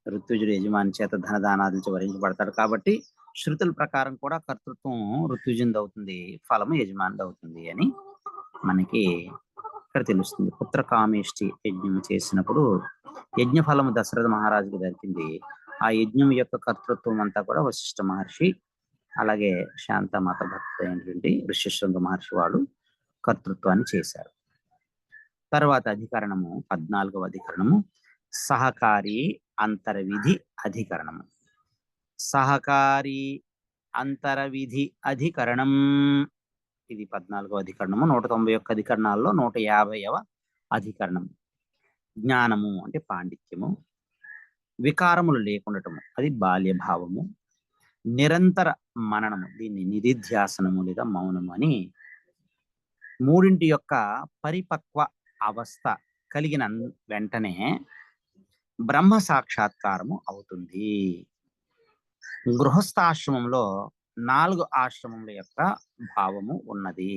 ఋత్విజుడు యజమాని చేత ధనదానాదులతో వరించబడతాడు కాబట్టి శృతుల ప్రకారం కూడా కర్తృత్వం ఋత్విజునిది అవుతుంది, ఫలము యజమానిది అవుతుంది అని మనకి ఇక్కడ తెలుస్తుంది. పుత్రకామేష్టి యజ్ఞం చేసినప్పుడు యజ్ఞ ఫలము దశరథ మహారాజుకు దొరికింది. ఆ యజ్ఞం యొక్క కర్తృత్వం అంతా కూడా వశిష్ఠ మహర్షి అలాగే శాంతమాత భక్త అయినటువంటి ఋష్యశృంగ మహర్షి వాళ్ళు కర్తృత్వాన్ని చేశారు. తర్వాత అధికరణము 14వ అధికరణము సహకారి అంతర్విధి అధికరణము. సహకారి అంతర్విధి అధికరణం ఇది 14వ అధికరణము. 191 అధికరణాల్లో 150వ అధికరణం. జ్ఞానము అంటే పాండిత్యము, వికారములు లేకుండటము అది బాల్యభావము, నిరంతర మననము దీన్ని నిధిధ్యాసనము లేదా మౌనము అని మూడింటి యొక్క పరిపక్వ అవస్థ కలిగిన వెంటనే బ్రహ్మ సాక్షాత్కారము అవుతుంది. గృహస్థాశ్రమంలో 4 ఆశ్రమముల యొక్క భావము ఉన్నది.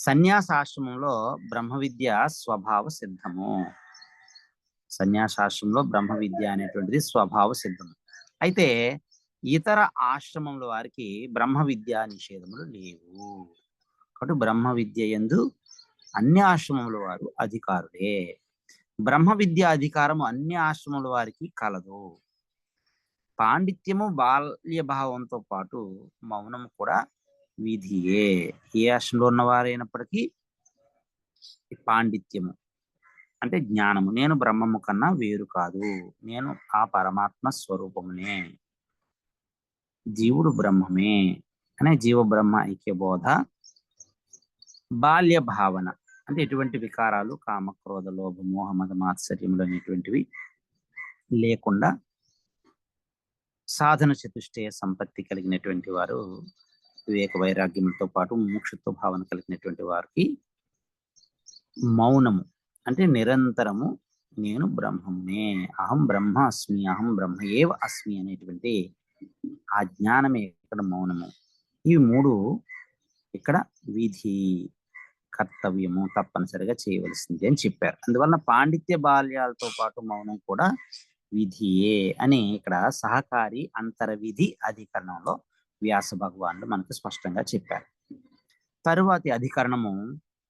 సన్యాసాశ్రమంలో బ్రహ్మ విద్య స్వభావ సిద్ధము. సన్యాసాశ్రమంలో బ్రహ్మ విద్య అనేటువంటిది స్వభావ సిద్ధము. అయితే ఇతర ఆశ్రమముల వారికి బ్రహ్మ విద్యా నిషేధములు లేవు. కాబట్టి బ్రహ్మ విద్య యందు అన్ని ఆశ్రమముల వారు అధికారులే. బ్రహ్మ విద్య అధికారము అన్ని ఆశ్రమముల వారికి కలదు. పాండిత్యము బాల్య భావంతో పాటు మౌనము కూడా విధియే. ఏ ఆశ్రమంలో ఉన్నవారైనప్పటికీ పాండిత్యము అంటే జ్ఞానము, నేను బ్రహ్మము కన్నా వేరు కాదు, నేను ఆ పరమాత్మ స్వరూపమునే, జీవుడు బ్రహ్మమే అనే జీవ బ్రహ్మ ఐక్య బోధ. బాల్య భావన అంటే ఎటువంటి వికారాలు కామ క్రోధ లోభ మోహ మద మాత్సర్యములు అనేటువంటివి లేకుండా సాధన చతుష్టయ సంపత్తి కలిగినటువంటి వారు, వివేక వైరాగ్యములతో పాటు మోక్షత్వ భావన కలిగినటువంటి వారికి మౌనము అంటే నిరంతరము నేను బ్రహ్మమే, అహం బ్రహ్మ అస్మి, అహం బ్రహ్మ ఏవ అస్మి అనేటువంటి ఆ జ్ఞానమే ఇక్కడ మౌనము. ఈ మూడు ఇక్కడ విధి, కర్తవ్యము, తప్పనిసరిగా చేయవలసింది అని చెప్పారు. అందువలన పాండిత్య బాల్యాలతో పాటు మౌనం కూడా విధియే అని ఇక్కడ సహకారి అంతర్విధి అధికరణంలో వ్యాస భగవానుడు మనకు స్పష్టంగా చెప్పారు. తరువాతి అధికరణము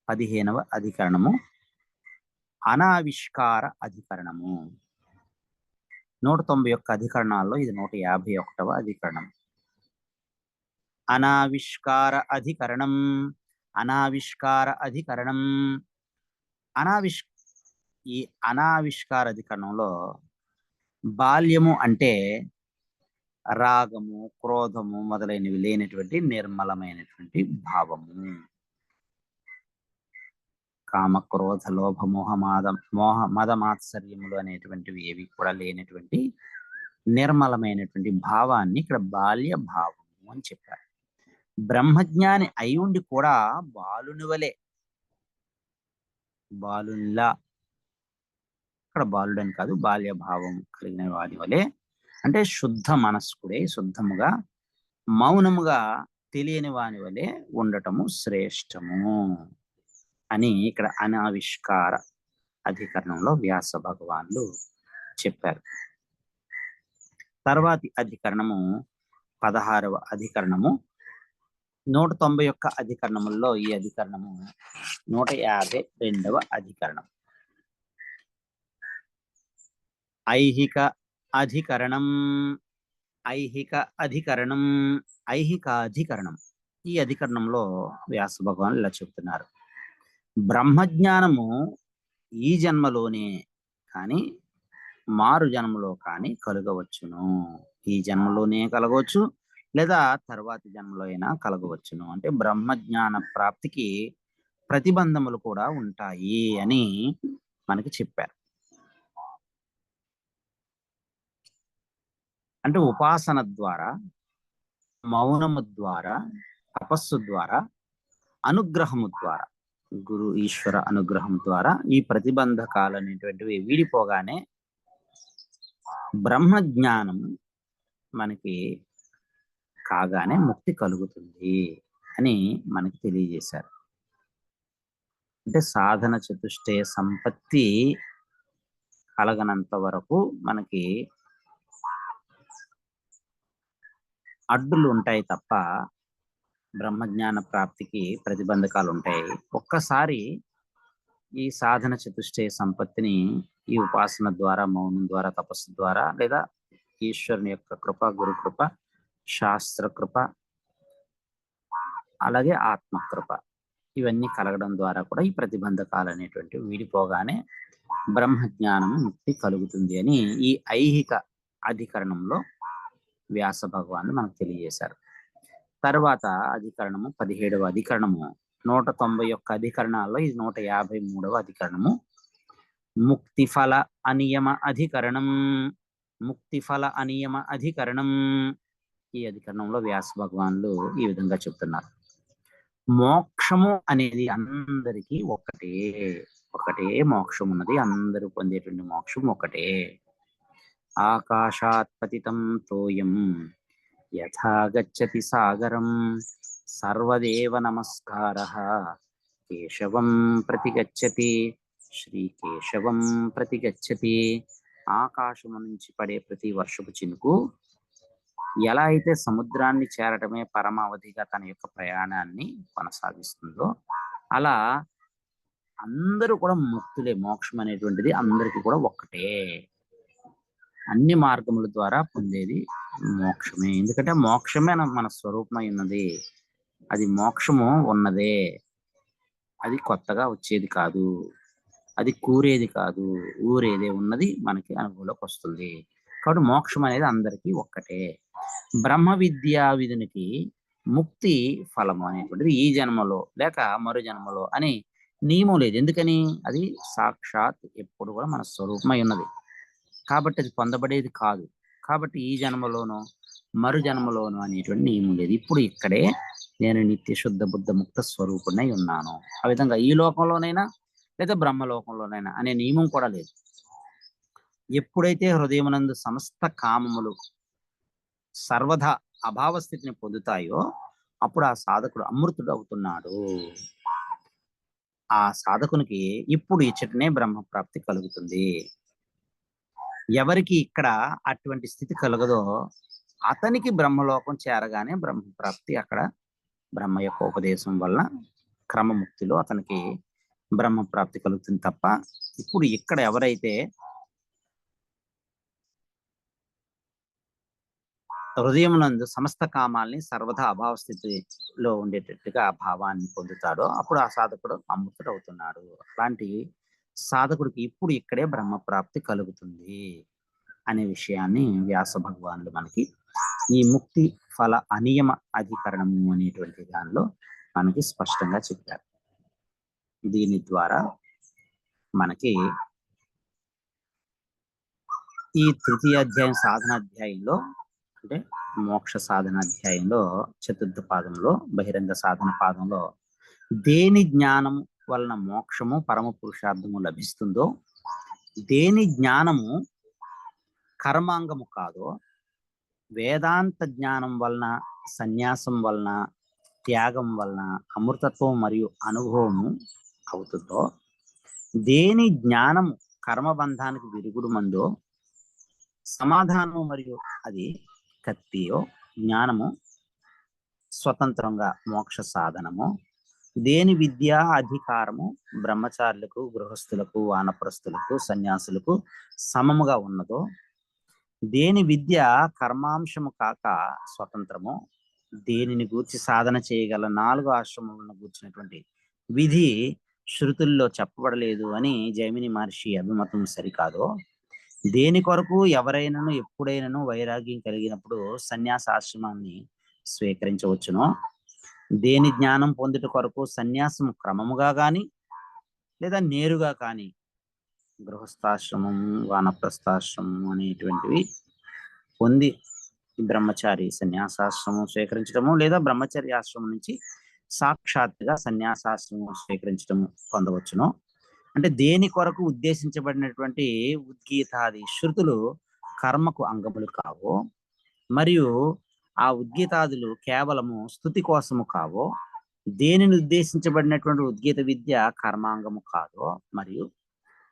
15వ అధికరణము అనావిష్కార అధికరణము. 191 అధికరణాల్లో ఇది 151వ అధికరణం. అనావిష్కార అధికరణం. అనావిష్కార అధికరణం ఈ అనావిష్కార అధికరణంలో బాల్యము అంటే రాగము క్రోధము మొదలైనవి లేనటువంటి నిర్మలమైనటువంటి భావము. కామ క్రోధ లోభ మోహ మద మాత్సర్యములు అనేటువంటివి ఏవి కూడా లేనటువంటి నిర్మలమైనటువంటి భావాన్ని ఇక్కడ బాల్య భావము అని చెప్పారు. బ్రహ్మజ్ఞాని అయి ఉండి కూడా బాలుని వలె, బాలునిలా, ఇక్కడ బాలుడని కాదు బాల్య భావం కలిగిన వారి వలె అంటే శుద్ధ మనస్కుడే శుద్ధముగా మౌనముగా తెలియని వాని వలె ఉండటము శ్రేష్టము అని ఇక్కడ అనావిష్కార అధికరణంలో వ్యాస భగవానులు చెప్పారు. తర్వాతి అధికరణము 16వ అధికరణము. 191 అధికరణముల్లో ఈ అధికరణము 152వ అధికరణం. ఐహిక అధికరణం. ఐహిక అధికరణం ఐహిక అధికరణం. ఈ అధికరణంలో వ్యాస భగవానులు ఇలా చెప్తున్నారు. బ్రహ్మజ్ఞానము ఈ జన్మలోనే కానీ మారు జన్మలో కానీ కలగవచ్చును. ఈ జన్మలోనే కలగవచ్చు, లేదా తర్వాతి జన్మలో అయినా కలగవచ్చును. అంటే బ్రహ్మజ్ఞాన ప్రాప్తికి ప్రతిబంధములు కూడా ఉంటాయి అని మనకి చెప్పారు. అంటే ఉపాసన ద్వారా, మౌనము ద్వారా, తపస్సు ద్వారా, అనుగ్రహము ద్వారా, గురు ఈశ్వర అనుగ్రహం ద్వారా ఈ ప్రతిబంధకాలు అనేటువంటివి వీడిపోగానే బ్రహ్మ జ్ఞానం మనకి కాగానే ముక్తి కలుగుతుంది అని మనకి తెలియజేశారు. అంటే సాధన చతుష్టయ సంపత్తి కలగనంత వరకు మనకి అడ్డులు ఉంటాయి తప్ప బ్రహ్మజ్ఞాన ప్రాప్తికి ప్రతిబంధకాలు ఉంటాయి. ఒక్కసారి ఈ సాధన చతుష్టయ సంపత్తిని ఈ ఉపాసన ద్వారా, మౌనం ద్వారా, తపస్సు ద్వారా, లేదా ఈశ్వరుని యొక్క కృప, గురు కృప, శాస్త్ర కృప, అలాగే ఆత్మకృప, ఇవన్నీ కలగడం ద్వారా కూడా ఈ ప్రతిబంధకాలు అనేటువంటి వీడిపోగానే బ్రహ్మజ్ఞానం ముక్తి కలుగుతుంది అని ఈ ఐహిక అధికరణంలో వ్యాస భగవానుడు మనకు తెలియజేశారు. తర్వాత అధికరణము 17వ అధికరణము 191 అధికరణాల్లో ఇది 153వ అధికరణము. ముక్తిఫల అనియమ అధికరణం. ముక్తిఫల అనియమ అధికరణం. ఈ అధికరణంలో వ్యాస భగవానులు ఈ విధంగా చెప్తున్నారు. మోక్షము అనేది అందరికీ ఒకటే. ఒకటే మోక్షం ఉన్నది. అందరూ పొందేటువంటి మోక్షం ఒకటే. ఆకాశాత్ పతితం తోయం యథా గచ్చతి సాగరం సర్వదేవ నమస్కారః కేశవం ప్రతిగచ్చతి. శ్రీకేశవం ప్రతిగచ్చతి. ఆకాశము నుంచి పడే ప్రతి వర్షపు చినుకు ఎలా అయితే సముద్రాన్ని చేరటమే పరమావధిగా తన యొక్క ప్రయాణాన్ని కొనసాగిస్తుందో, అలా అందరూ కూడా ముక్తులే. మోక్షం అనేటువంటిది అందరికీ కూడా ఒక్కటే. అన్ని మార్గముల ద్వారా పొందేది మోక్షమే. ఎందుకంటే మోక్షమే మన స్వరూపమై ఉన్నది. అది మోక్షము ఉన్నదే, అది కొత్తగా వచ్చేది కాదు, అది కూరేది కాదు, ఊరేదే ఉన్నది మనకి అనుభవంలోకి వస్తుంది. కాబట్టి మోక్షం అనేది అందరికీ ఒక్కటే. బ్రహ్మ విద్యా విధునికి ముక్తి ఫలము అనేటువంటిది ఈ జన్మలో లేక మరో జన్మలో అని నియమం లేదు. ఎందుకని? అది సాక్షాత్ ఎప్పుడు కూడా మన స్వరూపమై ఉన్నది కాబట్టి అది పొందబడేది కాదు. కాబట్టి ఈ జన్మలోనో మరు జన్మలోనో అనేటువంటి నియమం లేదు. ఇప్పుడు ఇక్కడే నేను నిత్య శుద్ధ బుద్ధ ముక్త స్వరూపుణ్ణై ఉన్నాను. ఆ విధంగా ఈ లోకంలోనైనా లేదా బ్రహ్మలోకంలోనైనా అనే నియమం కూడా లేదు. ఎప్పుడైతే హృదయమునందు సమస్త కామములు సర్వదా అభావ స్థితిని పొందుతాయో అప్పుడు ఆ సాధకుడు అమృతుడు అవుతున్నాడు. ఆ సాధకునికి ఇప్పుడు ఇచ్చటనే బ్రహ్మప్రాప్తి కలుగుతుంది. ఎవరికి ఇక్కడ అటువంటి స్థితి కలగదో అతనికి బ్రహ్మలోకం చేరగానే బ్రహ్మప్రాప్తి అక్కడ బ్రహ్మ యొక్క ఉపదేశం వల్ల క్రమముక్తిలో అతనికి బ్రహ్మప్రాప్తి కలుగుతుంది తప్ప ఇప్పుడు ఇక్కడ ఎవరైతే హృదయమునందు సమస్త కామాల్ని సర్వదా అభావ స్థితిలో ఉండేటట్టుగా ఆ భావాన్ని పొందుతాడో అప్పుడు ఆ సాధకుడు అమృతుడు అవుతున్నాడు. అలాంటి సాధకుడికి ఇప్పుడు ఇక్కడే బ్రహ్మప్రాప్తి కలుగుతుంది అనే విషయాన్ని వ్యాస భగవానుడు మనకి ఈ ముక్తి ఫల అనియమ అధికరణము అనేటువంటి దానిలో మనకి స్పష్టంగా చెప్పారు. దీని ద్వారా మనకి ఈ తృతీయ అధ్యాయం సాధనాధ్యాయంలో అంటే మోక్ష సాధన అధ్యాయంలో చతుర్థ పాదంలో బహిరంగ సాధన పాదంలో దేని జ్ఞానం వలన మోక్షము పరమ పురుషార్థము లభిస్తుందో, దేని జ్ఞానము కర్మాంగము కాదో, వేదాంత జ్ఞానం వలన, సన్యాసం వలన, త్యాగం వలన అమృతత్వం మరియు అనుభవము అవుతుందో, దేని జ్ఞానము కర్మబంధానికి విరుగుడు మందో, సమాధానము మరియు అది కత్తియో, జ్ఞానము స్వతంత్రంగా మోక్ష సాధనము, దేని విద్యా అధికారము బ్రహ్మచారులకు, గృహస్థులకు, వానప్రస్థులకు, సన్యాసులకు సమముగా ఉన్నదో, దేని విద్య కర్మాంశము కాక స్వతంత్రము, దేనిని గూర్చి సాధన చేయగల 4 ఆశ్రమములను గూర్చినటువంటి విధి శృతుల్లో చెప్పబడలేదు అని జైమిని మహర్షి అభిమతం సరికాదో, దేని కొరకు ఎవరైనాను ఎప్పుడైనాను వైరాగ్యం కలిగినప్పుడు సన్యాసాశ్రమాన్ని స్వీకరించవచ్చునో, దేని జ్ఞానం పొందుట కొరకు సన్యాసం క్రమముగా గాని లేదా నేరుగా కానీ గృహస్థాశ్రమం, వానప్రస్థాశ్రమం అనేటువంటివి పొంది బ్రహ్మచారి సన్యాసాశ్రమం స్వీకరించడము, లేదా బ్రహ్మచర్యాశ్రమం నుంచి సాక్షాత్తుగా సన్యాసాశ్రమం స్వీకరించడము పొందవచ్చును. అంటే దేని కొరకు ఉద్దేశించబడినటువంటి ఉద్గీతాది శృతులు కర్మకు అంగములు కావో, మరియు ఆ ఉద్గీతాదులు కేవలము స్తుతి కోసము కావో, దేనిని ఉద్దేశించబడినటువంటి ఉద్గీత విద్య కర్మాంగము కాదో, మరియు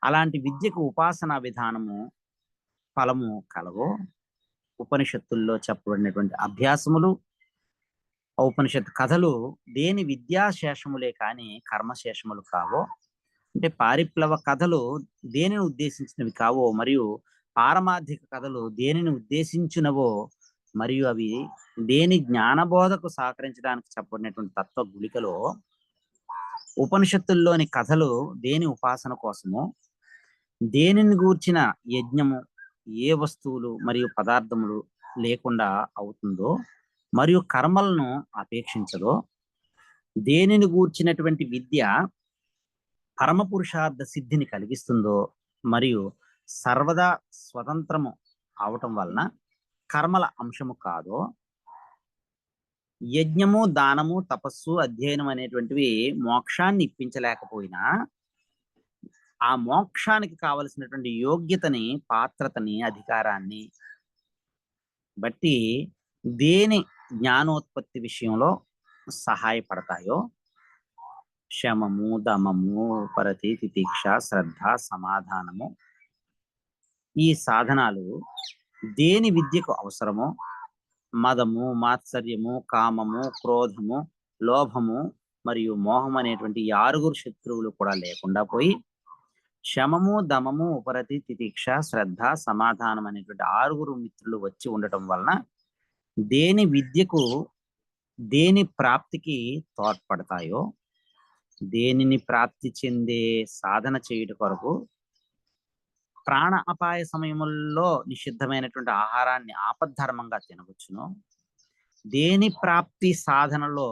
అలాంటి విద్యకు ఉపాసనా విధానము ఫలము కలవో, ఉపనిషత్తుల్లో చెప్పబడినటువంటి అభ్యాసములు, ఉపనిషత్ కథలు దేని విద్యాశేషములే కానీ కర్మశేషములు కావో, అంటే పారిప్లవ కథలు దేనిని ఉద్దేశించినవి కావో, మరియు పారమార్థిక కథలు దేనిని ఉద్దేశించినవో, మరియు అవి దేని జ్ఞానబోధకు సహకరించడానికి చెప్పబడినటువంటి తత్వ గుళికలో, ఉపనిషత్తుల్లోని కథలు దేని ఉపాసన కోసమో, దేనిని గూర్చిన యజ్ఞము ఏ వస్తువులు మరియు పదార్థములు లేకుండా అవుతుందో మరియు కర్మలను అపేక్షించదో, దేనిని గూర్చినటువంటి విద్య పరమపురుషార్థ సిద్ధిని కలిగిస్తుందో మరియు సర్వదా స్వతంత్రము అవటం వలన కర్మల అంశము కాదో, యజ్ఞము, దానము, తపస్సు, అధ్యయనం అనేటువంటివి మోక్షాన్ని ఇప్పించలేకపోయినా ఆ మోక్షానికి కావలసినటువంటి యోగ్యతని, పాత్రతని, అధికారాన్ని బట్టి దేని జ్ఞానోత్పత్తి విషయంలో సహాయపడతాయో, శమము, దమము, ఉపరతి, తితిక్ష, శ్రద్ధ, సమాధానము, ఈ సాధనాలు దేని విద్యకు అవసరమో, మదము, మాత్సర్యము, కామము, క్రోధము, లోభము మరియు మోహం అనేటువంటి 6 శత్రువులు కూడా లేకుండా పోయి శమము, దమము, ఉపరతి, తితిక్ష, శ్రద్ధ, సమాధానం అనేటువంటి 6 మిత్రులు వచ్చి ఉండటం వలన దేని విద్యకు, దేని ప్రాప్తికి తోడ్పడతాయో, దేనిని ప్రాప్తి చెందే సాధన చేయుట కొరకు ప్రాణ అపాయ సమయముల్లో నిషిద్ధమైనటువంటి ఆహారాన్ని ఆపద్ధర్మంగా తినవచ్చును, దేని ప్రాప్తి సాధనలో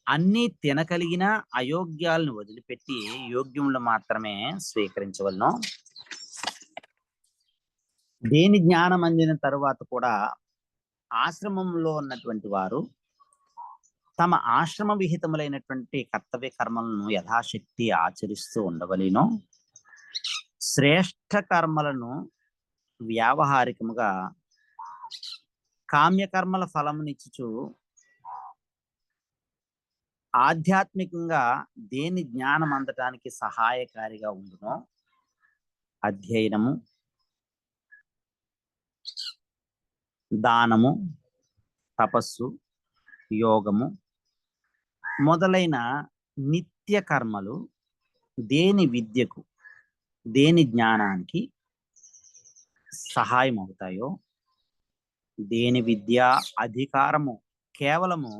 అన్ని తినగలిగిన అయోగ్యాలను వదిలిపెట్టి యోగ్యములు మాత్రమే స్వీకరించవలను, దేని జ్ఞానం అందిన తరువాత కూడా ఆశ్రమంలో ఉన్నటువంటి వారు తమ ఆశ్రమ విహితములైనటువంటి కర్తవ్య కర్మలను యథాశక్తి ఆచరిస్తూ ఉండవలేను, శ్రేష్ఠ కర్మలను వ్యావహారికముగా కామ్యకర్మల ఫలమునిచ్చుచు ఆధ్యాత్మికంగా దేని జ్ఞానం అందటానికి సహాయకారిగా ఉండునో అధ్యయనము, దానము, తపస్సు, యోగము మొదలైన నిత్య కర్మలు దేని విద్యకు, దేని జ్ఞానానికి సహాయం అవుతాయో, దేని విద్యా అధికారము కేవలము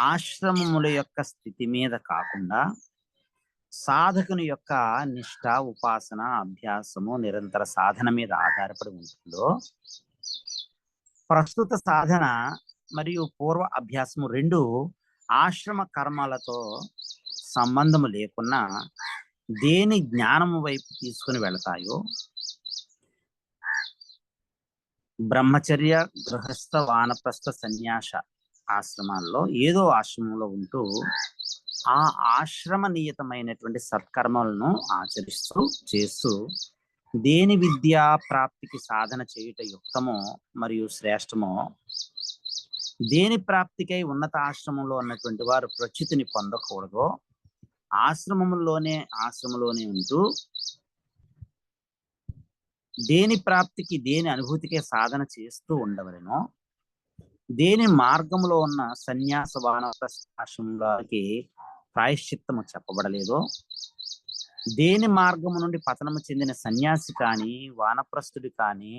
ఆశ్రమముల యొక్క స్థితి మీద కాకుండా సాధకుని యొక్క నిష్ఠ, ఉపాసన, అభ్యాసము, నిరంతర సాధన మీద ఆధారపడి ఉంటుందో, ప్రస్తుత సాధన మరియు పూర్వ అభ్యాసము 2 ఆశ్రమ కర్మలతో సంబంధము లేకున్నా దేని జ్ఞానము వైపు తీసుకుని వెళతాయో, బ్రహ్మచర్య, గృహస్థ, వానప్రస్థ, సన్యాస ఆశ్రమాల్లో ఏదో ఆశ్రమంలో ఉంటూ ఆ ఆశ్రమ నియతమైనటువంటి సత్కర్మలను ఆచరిస్తూ చేస్తూ దేని విద్యా ప్రాప్తికి సాధన చేయుట యుక్తమో మరియు శ్రేష్టమో, దేని ప్రాప్తికై ఉన్నత ఆశ్రమంలో ఉన్నటువంటి వారు ప్రచ్యుతిని పొందకూడదో ఆశ్రమంలోనే ఉంటూ దేని ప్రాప్తికి, దేని అనుభూతికే సాధన చేస్తూ ఉండవలెనో, దేని మార్గంలో ఉన్న సన్యాస వానప్రస్థాశ్రమంలోకి ప్రాయశ్చిత్తము చెప్పబడలేదో, దేని మార్గము నుండి పతనము చెందిన సన్యాసి కానీ వానప్రస్థుడి కానీ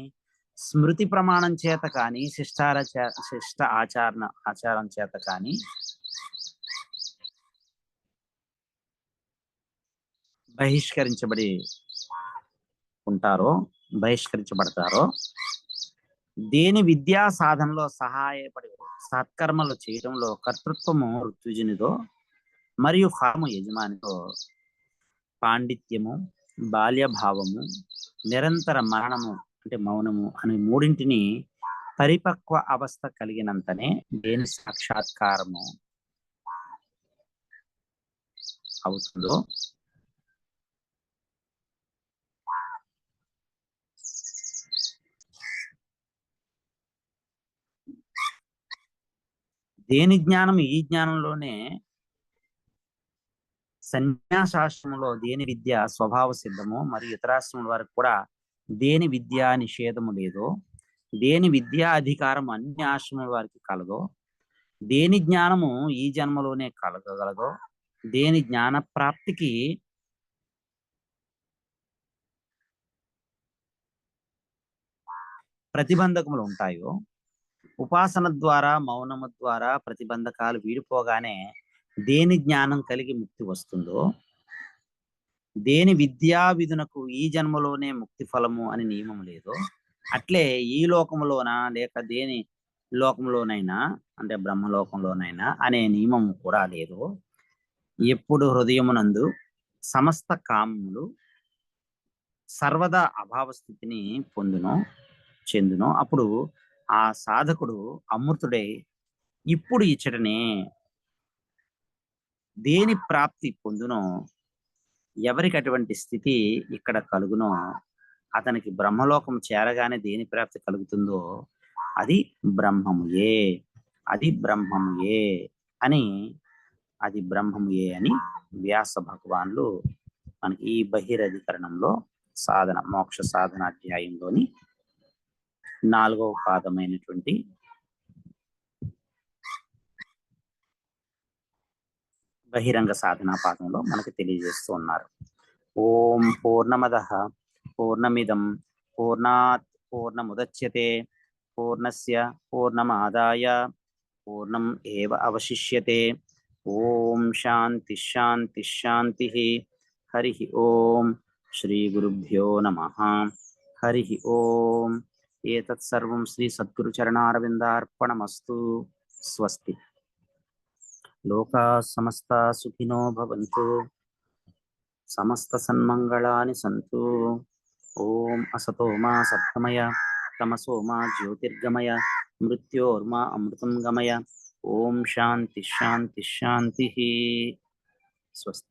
స్మృతి ప్రమాణం చేత కానీ శిష్ట ఆచారం చేత కానీ బహిష్కరించబడి ఉంటారో, బహిష్కరించబడతారో, దేని విద్యా సాధనలో సహాయపడి సత్కర్మలు చేయడంలో కర్తృత్వము ఋత్విజునిదో మరియు ఫలము యజమానితో, పాండిత్యము, బాల్యభావము, నిరంతర మరణము అంటే మౌనము అనే మూడింటిని పరిపక్వ అవస్థ కలిగినంతనే దేని సాక్షాత్కారము అవుతుందో దేని జ్ఞానం ఈ జ్ఞానంలోనే సన్యాసాశ్రమంలో దేని విద్య స్వభావ సిద్ధము మరియు ఇతరాశ్రమం వరకు కూడా దేని విద్యా నిషేధము లేదో, దేని విద్యా అధికారం అన్ని ఆశ్రమాల వారికి కలదో, దేని జ్ఞానము ఈ జన్మలోనే కలగగలదో, దేని జ్ఞాన ప్రాప్తికి ప్రతిబంధకములు ఉంటాయో, ఉపాసన ద్వారా మౌనము ద్వారా ప్రతిబంధకాలు వీడిపోగానే దేని జ్ఞానం కలిగి ముక్తి వస్తుందో, దేని విద్యా విధునకు ఈ జన్మలోనే ముక్తి ఫలము అని నియమం లేదో, అట్లే ఈ లోకములోన లేక దేని లోకంలోనైనా అంటే బ్రహ్మలోకంలోనైనా అనే నియమం కూడా లేదు. ఎప్పుడు హృదయమునందు సమస్త కామములు సర్వదా అభావ స్థితిని చెందును, అప్పుడు ఆ సాధకుడు అమృతుడై ఇప్పుడు ఇచ్చటనే దేని ప్రాప్తి పొందునో, ఎవరికి అటువంటి స్థితి ఇక్కడ కలుగునో అతనికి బ్రహ్మలోకం చేరగానే దేని ప్రాప్తి కలుగుతుందో అది బ్రహ్మముయే, అది బ్రహ్మముయే అని అది బ్రహ్మముయే అని వ్యాస భగవాన్లు మనకి ఈ బహిరధికరణంలో సాధన మోక్ష సాధన అధ్యాయంలోని 4వ పాదమైనటువంటి బహిరంగ సాధనా పాదంలో మనకు తెలియజేస్తూ ఉన్నారు. ఓం పూర్ణమదః పూర్ణమిదం పూర్ణాత్ పూర్ణముదచ్యతే పూర్ణస్య పూర్ణమాదాయ పూర్ణం ఏవ అవశిష్యతే. ఓం శాంతి శాంతి శాంతి. హరి ఓం. శ్రీ గురుభ్యో నమః. హరి ఓం. ఏతత్ సర్వం శ్రీ సద్గురు చరణారవిందార్పణమస్తు. స్వస్తి. లోకా సమస్త సుఖినో భవంతు. సమస్త సన్మంగళాని సంతు. ఓం అసతో మా సద్గమయ తమసో మా జ్యోతిర్గమయ మృత్యోర్మా అమృతం గమయ. ఓం శాంతి శాంతి శాంతి. స్వస్తి.